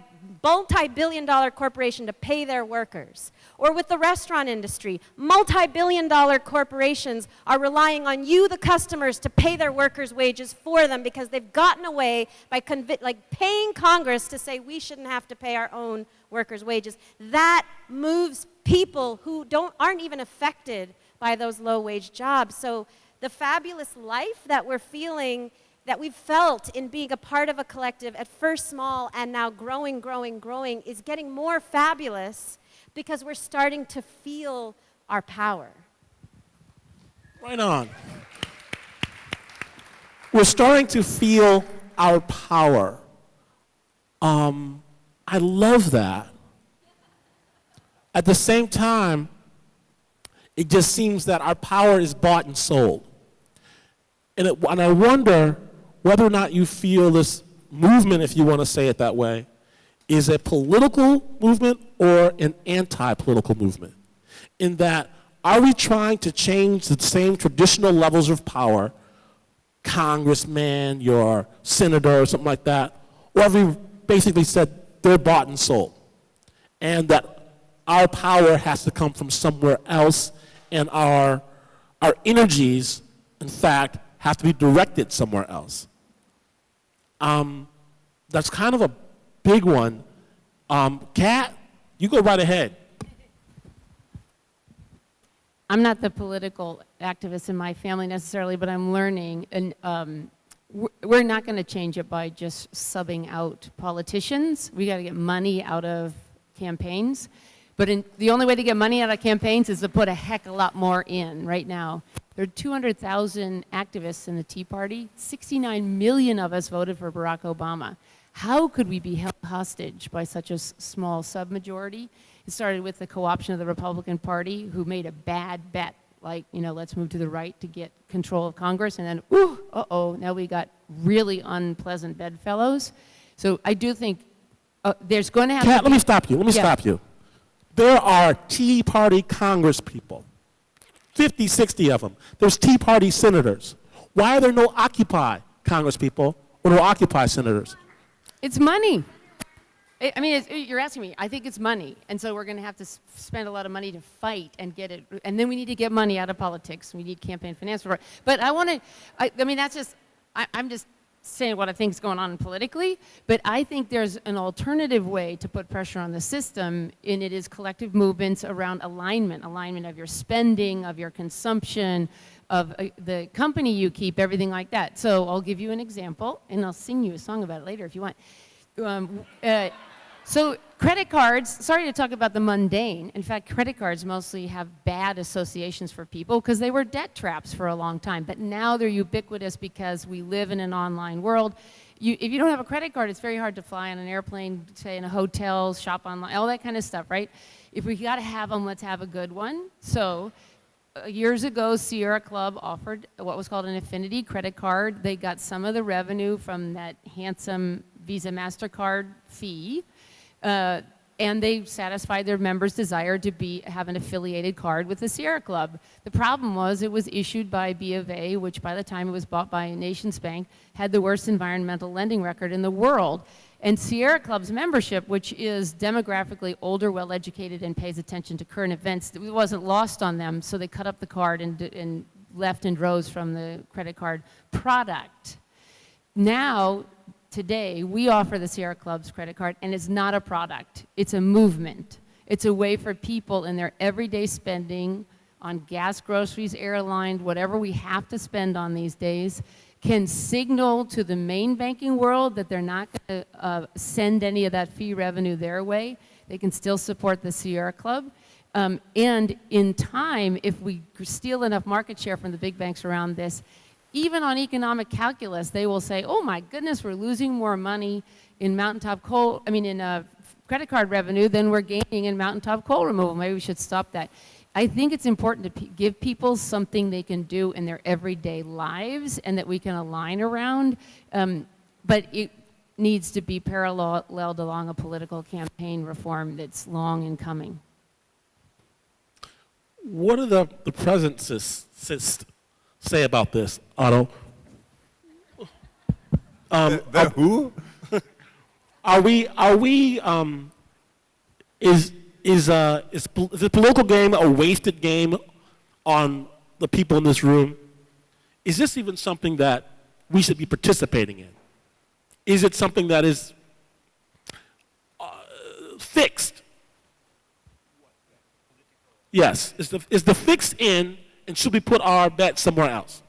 multi-billion-dollar corporation to pay their workers. Or with the restaurant industry, multi-billion-dollar corporations are relying on you, the customers, to pay their workers' wages for them, because they've gotten away by paying Congress to say we shouldn't have to pay our own workers' wages. That moves people who aren't even affected by those low-wage jobs. So the fabulous life that we're feeling, that we've felt in being a part of a collective, at first small and now growing, is getting more fabulous because we're starting to feel our power. Right on. We're starting to feel our power. I love that. At the same time, it just seems that our power is bought and sold. And I wonder whether or not you feel this movement, if you want to say it that way, is a political movement or an anti-political movement. In that, are we trying to change the same traditional levels of power, congressman, your senator, or something like that, or have we basically said they're bought and sold? And that our power has to come from somewhere else, and our energies, in fact, have to be directed somewhere else. That's kind of a big one. Kat, you go right ahead. I'm not the political activist in my family necessarily, but I'm learning, and we're not going to change it by just subbing out politicians. We got to get money out of campaigns. But the only way to get money out of campaigns is to put a heck of a lot more in right now. There are 200,000 activists in the Tea Party. 69 million of us voted for Barack Obama. How could we be held hostage by such a small submajority? It started with the co-option of the Republican Party, who made a bad bet, like, you know, let's move to the right to get control of Congress, and then, now we got really unpleasant bedfellows. So I do think there's going to have Kat, to be... let me stop you. There are Tea Party Congress people, 50, 60 of them. There's Tea Party senators. Why are there no Occupy Congress people or no Occupy senators? It's money. I mean, you're asking me. I think it's money. And so we're going to have to spend a lot of money to fight and get it. And then we need to get money out of politics. We need campaign finance for it. But I'm just saying what I think is going on politically, but I think there's an alternative way to put pressure on the system, and it is collective movements around alignment of your spending, of your consumption, of the company you keep, everything like that. So I'll give you an example, and I'll sing you a song about it later if you want. So credit cards, sorry to talk about the mundane. In fact, credit cards mostly have bad associations for people because they were debt traps for a long time. But now they're ubiquitous because we live in an online world. If you don't have a credit card, it's very hard to fly on an airplane, stay in a hotel, shop online, all that kind of stuff, right? If we got to have them, let's have a good one. So years ago, Sierra Club offered what was called an affinity credit card. They got some of the revenue from that handsome Visa MasterCard fee. and they satisfied their members' desire to have an affiliated card with the Sierra Club. The problem was it was issued by B of A, which by the time it was bought by Nations Bank, had the worst environmental lending record in the world. And Sierra Club's membership, which is demographically older, well-educated, and pays attention to current events, it wasn't lost on them, so they cut up the card and left in droves from the credit card product. Now, today, we offer the Sierra Club's credit card, and it's not a product. It's a movement. It's a way for people in their everyday spending on gas, groceries, airlines, whatever we have to spend on these days, can signal to the main banking world that they're not going to send any of that fee revenue their way. They can still support the Sierra Club. And in time, if we steal enough market share from the big banks around this, even on economic calculus, they will say, oh my goodness, we're losing more money in credit card revenue than we're gaining in mountaintop coal removal. Maybe we should stop that. I think it's important to give people something they can do in their everyday lives and that we can align around, but it needs to be paralleled along a political campaign reform that's long in coming. What do the presents say about this, Otto? Who? Is the political game a wasted game on the people in this room? Is this even something that we should be participating in? Is it something that is fixed? Yes. Is the fix in, and should we put our bet somewhere else?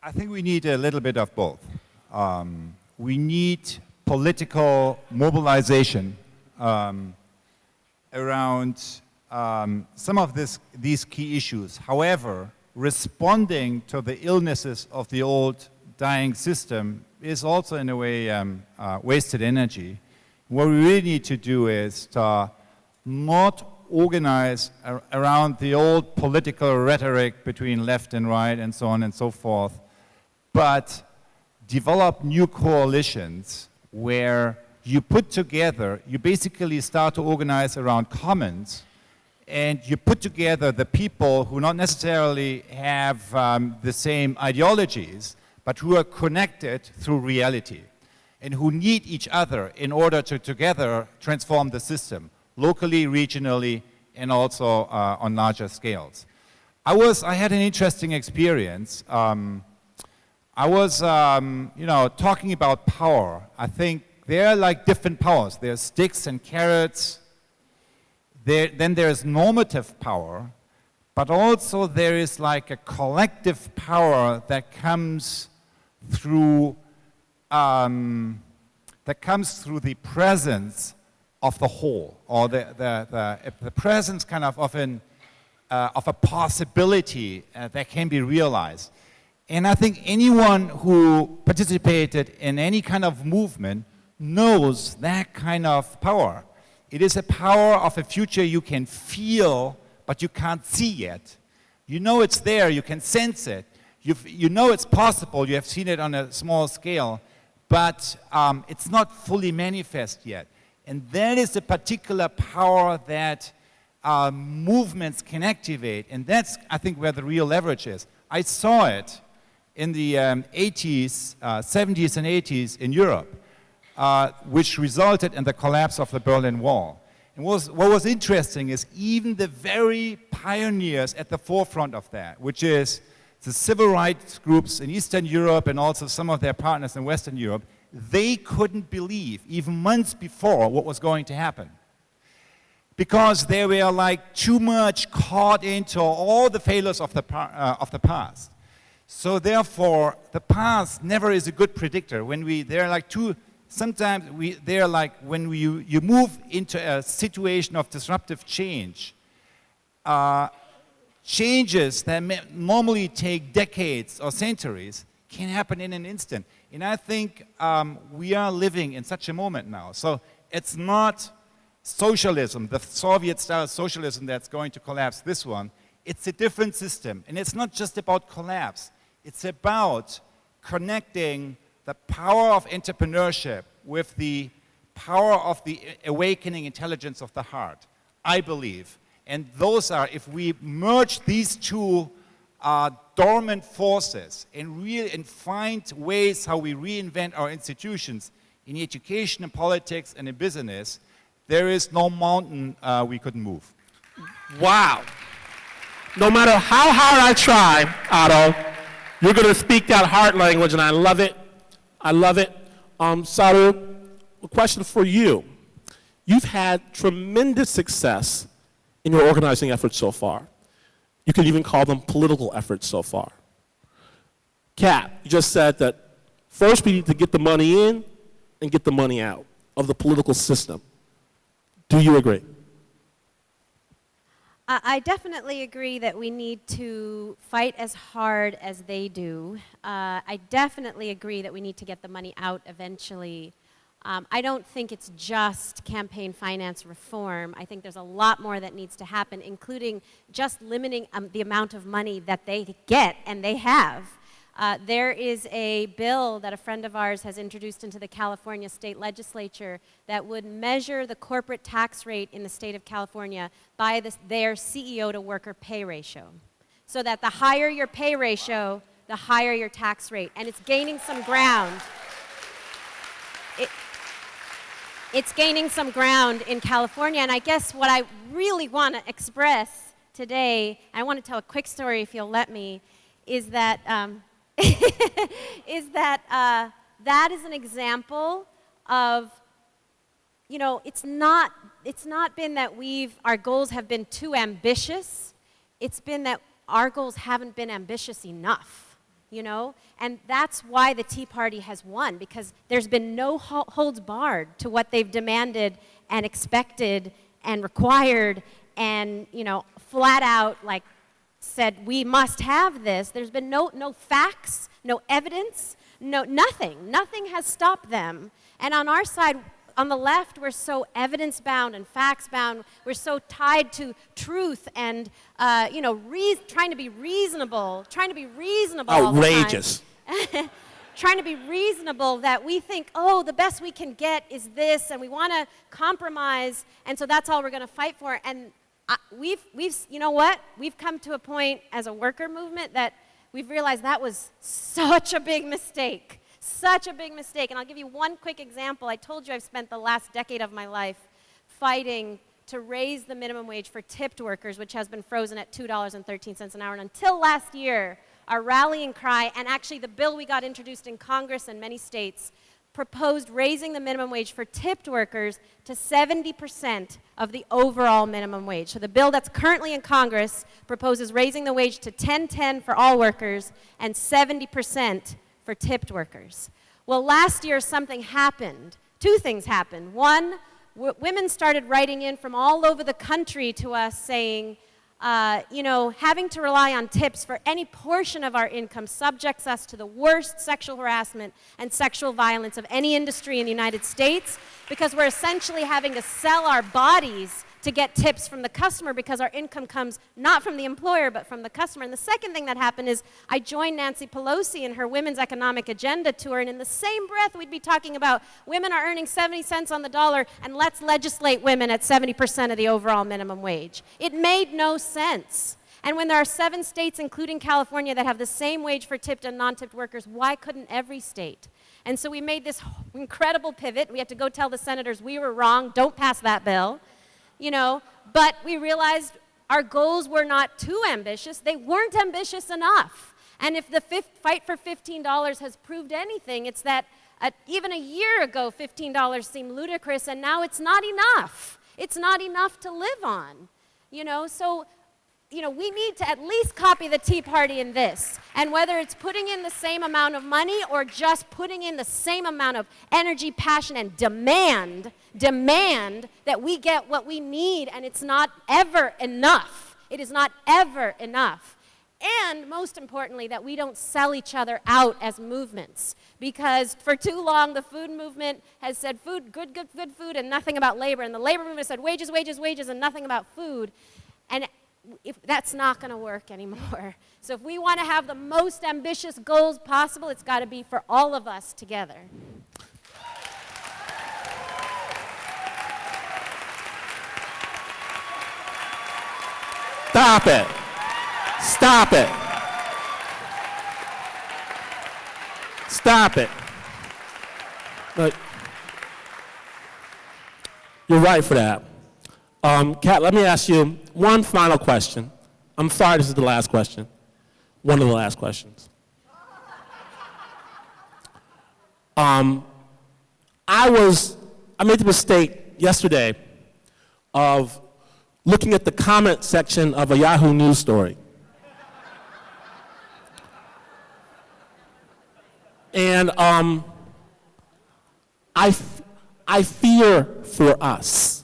I think we need a little bit of both. We need political mobilization around some of these key issues. However, responding to the illnesses of the old dying system is also in a way wasted energy. What we really need to do is to not organize around the old political rhetoric between left and right and so on and so forth, but develop new coalitions where you put together, you basically start to organize around commons, and you put together the people who not necessarily have the same ideologies, but who are connected through reality, and who need each other in order to together transform the system, locally, regionally, and also on larger scales. I had an interesting experience. I was, talking about power. I think there are like different powers. There's sticks and carrots. Then there's normative power, but also there is like a collective power that comes through the presence of the whole, or the presence kind of a possibility that can be realized. And I think anyone who participated in any kind of movement knows that kind of power. It is a power of a future you can feel, but you can't see yet. You know it's there, you can sense it. You know it's possible, you have seen it on a small scale, but it's not fully manifest yet. And that is the particular power that movements can activate. And that's, I think, where the real leverage is. I saw it in the 80s, 70s and 80s in Europe, which resulted in the collapse of the Berlin Wall. And what was interesting is even the very pioneers at the forefront of that, which is the civil rights groups in Eastern Europe and also some of their partners in Western Europe, they couldn't believe, even months before, what was going to happen. Because they were like too much caught into all the failures of the past. So therefore, the past never is a good predictor. They're like when you move into a situation of disruptive change, changes that normally take decades or centuries can happen in an instant. And I think we are living in such a moment now. So it's not socialism, the Soviet-style socialism that's going to collapse this one. It's a different system. And it's not just about collapse. It's about connecting the power of entrepreneurship with the power of the awakening intelligence of the heart, I believe. And those are, if we merge these two dormant forces and find ways how we reinvent our institutions in education, in politics, and in business, there is no mountain we couldn't move. Wow. No matter how hard I try, Otto, you're going to speak that heart language, and I love it. I love it. Saru, a question for you. You've had tremendous success in your organizing efforts so far. You could even call them political efforts so far. Kat, you just said that first we need to get the money in and get the money out of the political system. Do you agree? I definitely agree that we need to fight as hard as they do. I definitely agree that we need to get the money out eventually. I don't think it's just campaign finance reform. I think there's a lot more that needs to happen, including just limiting the amount of money that they get and they have. There is a bill that a friend of ours has introduced into the California state legislature that would measure the corporate tax rate in the state of California by their CEO to worker pay ratio. So that the higher your pay ratio, the higher your tax rate. And it's gaining some ground. It's gaining some ground in California. And I guess what I really want to express today, I want to tell a quick story if you'll let me, is that that is an example of, you know, it's not been that our goals have been too ambitious. It's been that our goals haven't been ambitious enough, you know? And that's why the Tea Party has won, because there's been no holds barred to what they've demanded and expected and required and, you know, flat out, like, said we must have this. There's been no facts, no evidence, nothing. Nothing has stopped them. And on our side, on the left, we're so evidence-bound and facts-bound. We're so tied to truth and you know, trying to be reasonable. Outrageous. All the time. Trying to be reasonable that we think, oh, the best we can get is this, and we want to compromise, and so that's all we're going to fight for. And we've, you know what? We've come to a point as a worker movement that we've realized that was such a big mistake. Such a big mistake. And I'll give you one quick example. I told you I've spent the last decade of my life fighting to raise the minimum wage for tipped workers, which has been frozen at $2.13 an hour. And until last year, our rallying cry, and actually the bill we got introduced in Congress and many states, proposed raising the minimum wage for tipped workers to 70% of the overall minimum wage. So the bill that's currently in Congress proposes raising the wage to $10.10 for all workers and 70% for tipped workers. Well, last year something happened. Two things happened. One, women started writing in from all over the country to us saying, you know, having to rely on tips for any portion of our income subjects us to the worst sexual harassment and sexual violence of any industry in the United States, because we're essentially having to sell our bodies to get tips from the customer because our income comes not from the employer but from the customer. And the second thing that happened is I joined Nancy Pelosi in her Women's Economic Agenda tour, and in the same breath we'd be talking about women are earning 70 cents on the dollar and let's legislate women at 70% of the overall minimum wage. It made no sense. And when there are 7 states, including California, that have the same wage for tipped and non-tipped workers, why couldn't every state? And so we made this incredible pivot. We had to go tell the senators we were wrong, don't pass that bill. You know, but we realized our goals were not too ambitious. They weren't ambitious enough. And if the fight for $15 has proved anything, it's that even a year ago, $15 seemed ludicrous, and now it's not enough. It's not enough to live on. You know, so, you know, we need to at least copy the Tea Party in this. And whether it's putting in the same amount of money or just putting in the same amount of energy, passion, and demand that we get what we need, and it's not ever enough. It is not ever enough. And most importantly, that we don't sell each other out as movements. Because for too long, the food movement has said food, good food, and nothing about labor. And the labor movement said wages, wages, wages, and nothing about food. And if that's not going to work anymore. So if we want to have the most ambitious goals possible, it's got to be for all of us together. Stop it. Stop it. Stop it. Look, you're right for that. Kat, let me ask you one final question. I'm sorry this is the last question. One of the last questions. I made the mistake yesterday of looking at the comment section of a Yahoo News story. And I fear for us.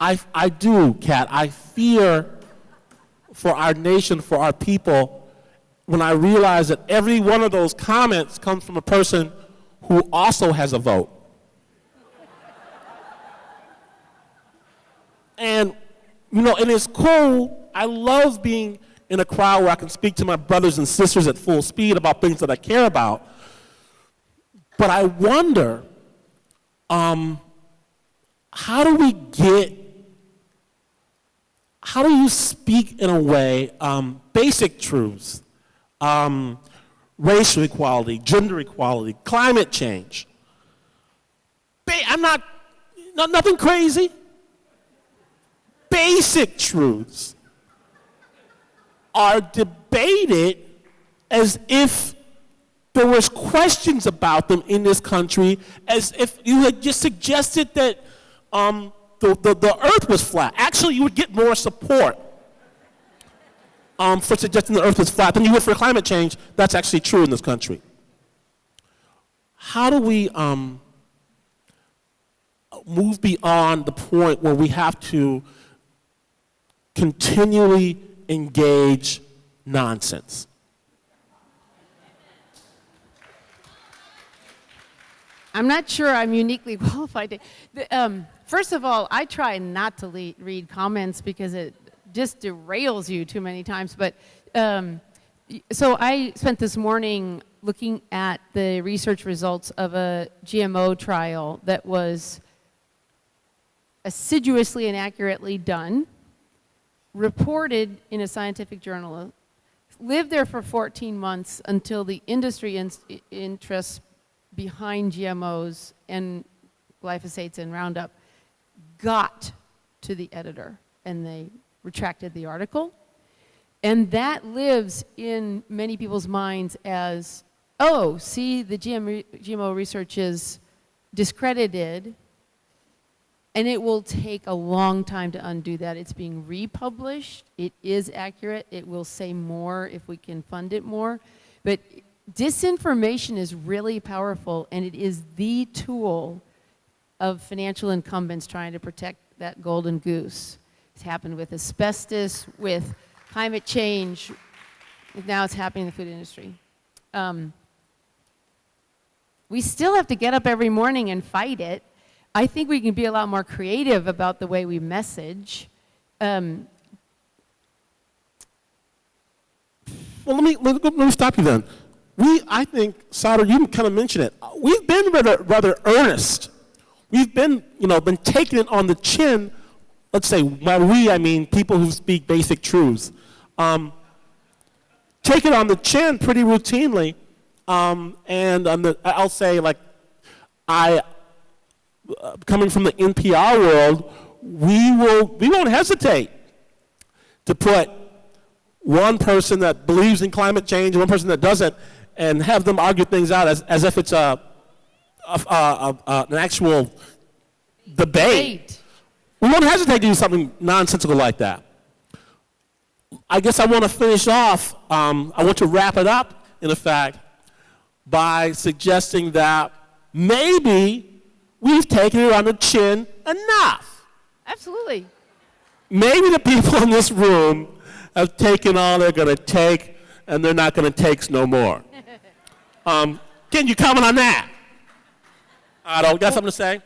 I do, Kat. I fear for our nation, for our people, when I realize that every one of those comments comes from a person who also has a vote. And, you know, and it's cool. I love being in a crowd where I can speak to my brothers and sisters at full speed about things that I care about. But I wonder, how do you speak in a way, basic truths, racial equality, gender equality, climate change. Nothing crazy. Basic truths are debated as if there was questions about them in this country, as if you had just suggested that the earth was flat. Actually, you would get more support for suggesting the earth was flat than you would for climate change. That's actually true in this country. How do we move beyond the point where we have to continually engage nonsense? I'm not sure I'm uniquely qualified to. First of all, I try not to read comments because it just derails you too many times. But so I spent this morning looking at the research results of a GMO trial that was assiduously and accurately done, reported in a scientific journal, lived there for 14 months until the industry interests behind GMOs and glyphosates and Roundup got to the editor, and they retracted the article. And that lives in many people's minds as, oh, see, the GMO research is discredited, and it will take a long time to undo that. It's being republished. It is accurate. It will say more if we can fund it more. But disinformation is really powerful, and it is the tool of financial incumbents trying to protect that golden goose. It's happened with asbestos, with climate change. Now it's happening in the food industry. We still have to get up every morning and fight it. I think we can be a lot more creative about the way we message. Well, let me stop you then. I think, Saru, you kind of mentioned it. We've been rather earnest. We've been taking it on the chin. Let's say, by we, I mean people who speak basic truths. Take it on the chin pretty routinely. And I'll say, like, coming from the NPR world, we won't hesitate to put one person that believes in climate change and one person that doesn't, and have them argue things out as if it's an actual debate. We won't hesitate to do something nonsensical like that. I guess I want to finish off, I want to wrap it up, in effect, by suggesting that maybe we've taken it on the chin enough. Absolutely. Maybe the people in this room have taken all they're going to take, and they're not going to take no more. Can you comment on that? Otto, got something to say?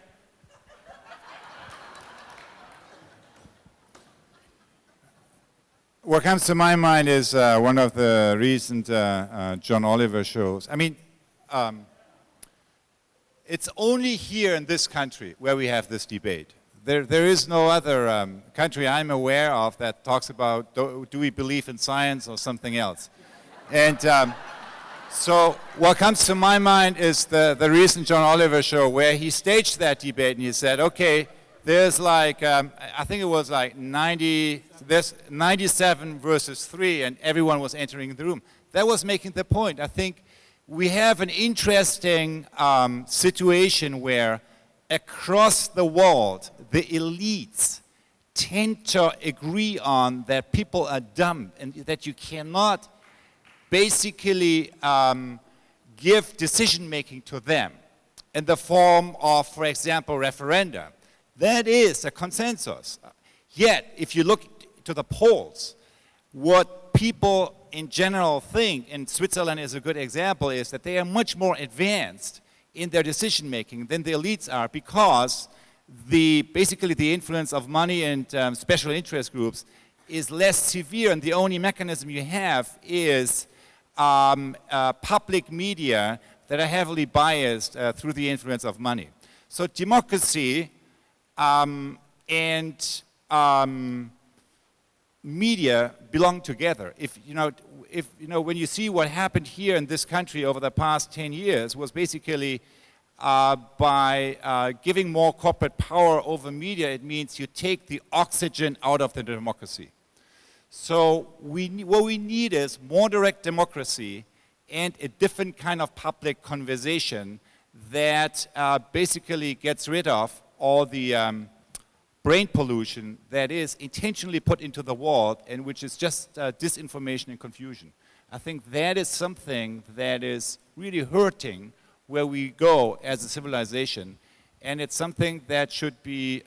What comes to my mind is one of the recent John Oliver shows. I mean, it's only here in this country where we have this debate. There is no other country I'm aware of that talks about do we believe in science or something else. And so what comes to my mind is the recent John Oliver show where he staged that debate and he said, okay, there's like, I think it was like 97 versus 3 and everyone was entering the room. That was making the point. I think we have an interesting situation where across the world, the elites tend to agree on that people are dumb and that you cannot basically give decision-making to them in the form of, for example, referenda. That is a consensus. Yet, if you look to the polls, what people in general think, and Switzerland is a good example, is that they are much more advanced in their decision-making than the elites are because basically the influence of money and special interest groups is less severe, and the only mechanism you have is public media that are heavily biased through the influence of money. So democracy and media belong together. When you see what happened here in this country over the past 10 years was basically by giving more corporate power over media, it means you take the oxygen out of the democracy. So what we need is more direct democracy and a different kind of public conversation that basically gets rid of all the brain pollution that is intentionally put into the world and which is just disinformation and confusion. I think that is something that is really hurting where we go as a civilization, and it's something that should be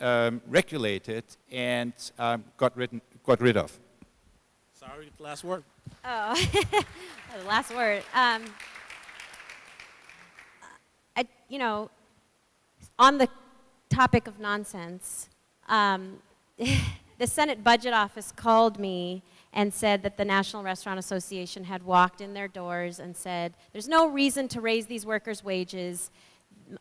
regulated and got rid of. Sorry, the last word. Oh, the last word. On the topic of nonsense, the Senate Budget Office called me and said that the National Restaurant Association had walked in their doors and said, there's no reason to raise these workers' wages.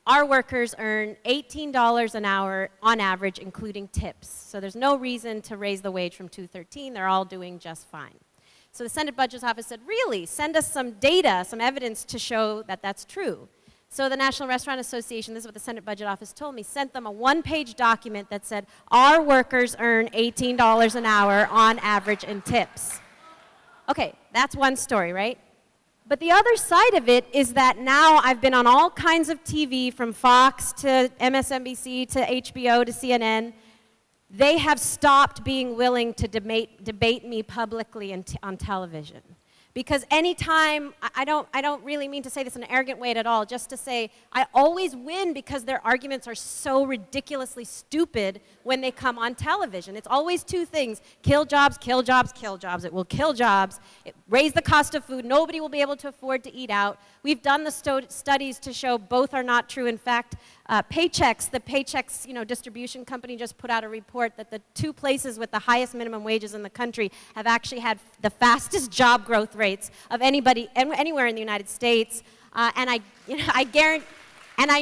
Our workers earn $18 an hour on average, including tips. So there's no reason to raise the wage from $2.13. They're all doing just fine. So the Senate Budget Office said, really, send us some data, some evidence to show that that's true. So the National Restaurant Association, this is what the Senate Budget Office told me, sent them a one-page document that said, our workers earn $18 an hour on average in tips. Okay, that's one story, right? But the other side of it is that now I've been on all kinds of TV, from Fox to MSNBC to HBO to CNN. They have stopped being willing to debate me publicly on television. Because anytime, I don't really mean to say this in an arrogant way at all, just to say I always win because their arguments are so ridiculously stupid when they come on television. It's always two things: kill jobs, kill jobs, kill jobs. It will kill jobs, raise the cost of food, nobody will be able to afford to eat out. We've done the studies to show both are not true. In fact, the Paychex distribution company just put out a report that the two places with the highest minimum wages in the country have actually had the fastest job growth rates of anybody anywhere in the United States. And I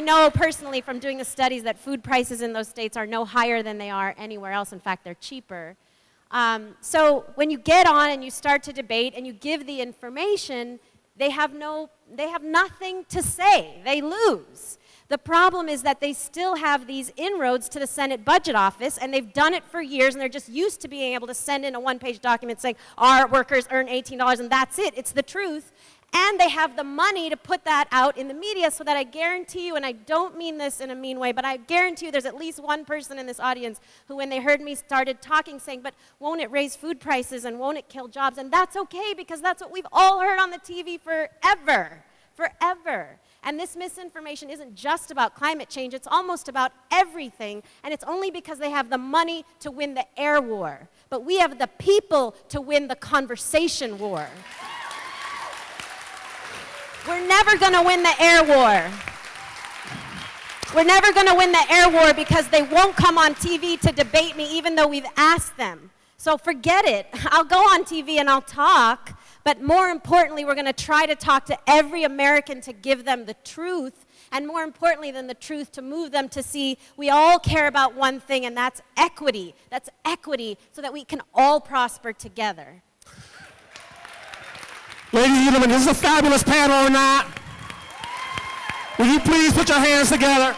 know personally from doing the studies that food prices in those states are no higher than they are anywhere else. In fact, they're cheaper. So when you get on and you start to debate and you give the information, they have nothing to say. They lose. The problem is that they still have these inroads to the Senate Budget Office, and they've done it for years, and they're just used to being able to send in a one-page document saying, our workers earn $18, and that's it. It's the truth. And they have the money to put that out in the media, so that I guarantee you, and I don't mean this in a mean way, but I guarantee you there's at least one person in this audience who, when they heard me started talking, saying, but won't it raise food prices and won't it kill jobs? And that's okay, because that's what we've all heard on the TV forever. Forever. And this misinformation isn't just about climate change, it's almost about everything, and it's only because they have the money to win the air war. But we have the people to win the conversation war. We're never going to win the air war. We're never going to win the air war because they won't come on TV to debate me even though we've asked them. So forget it. I'll go on TV and I'll talk, but more importantly, we're going to try to talk to every American to give them the truth, and more importantly than the truth, to move them to see we all care about one thing, and that's equity. That's equity so that we can all prosper together. Ladies and gentlemen, this is a fabulous panel or not? Will you please put your hands together?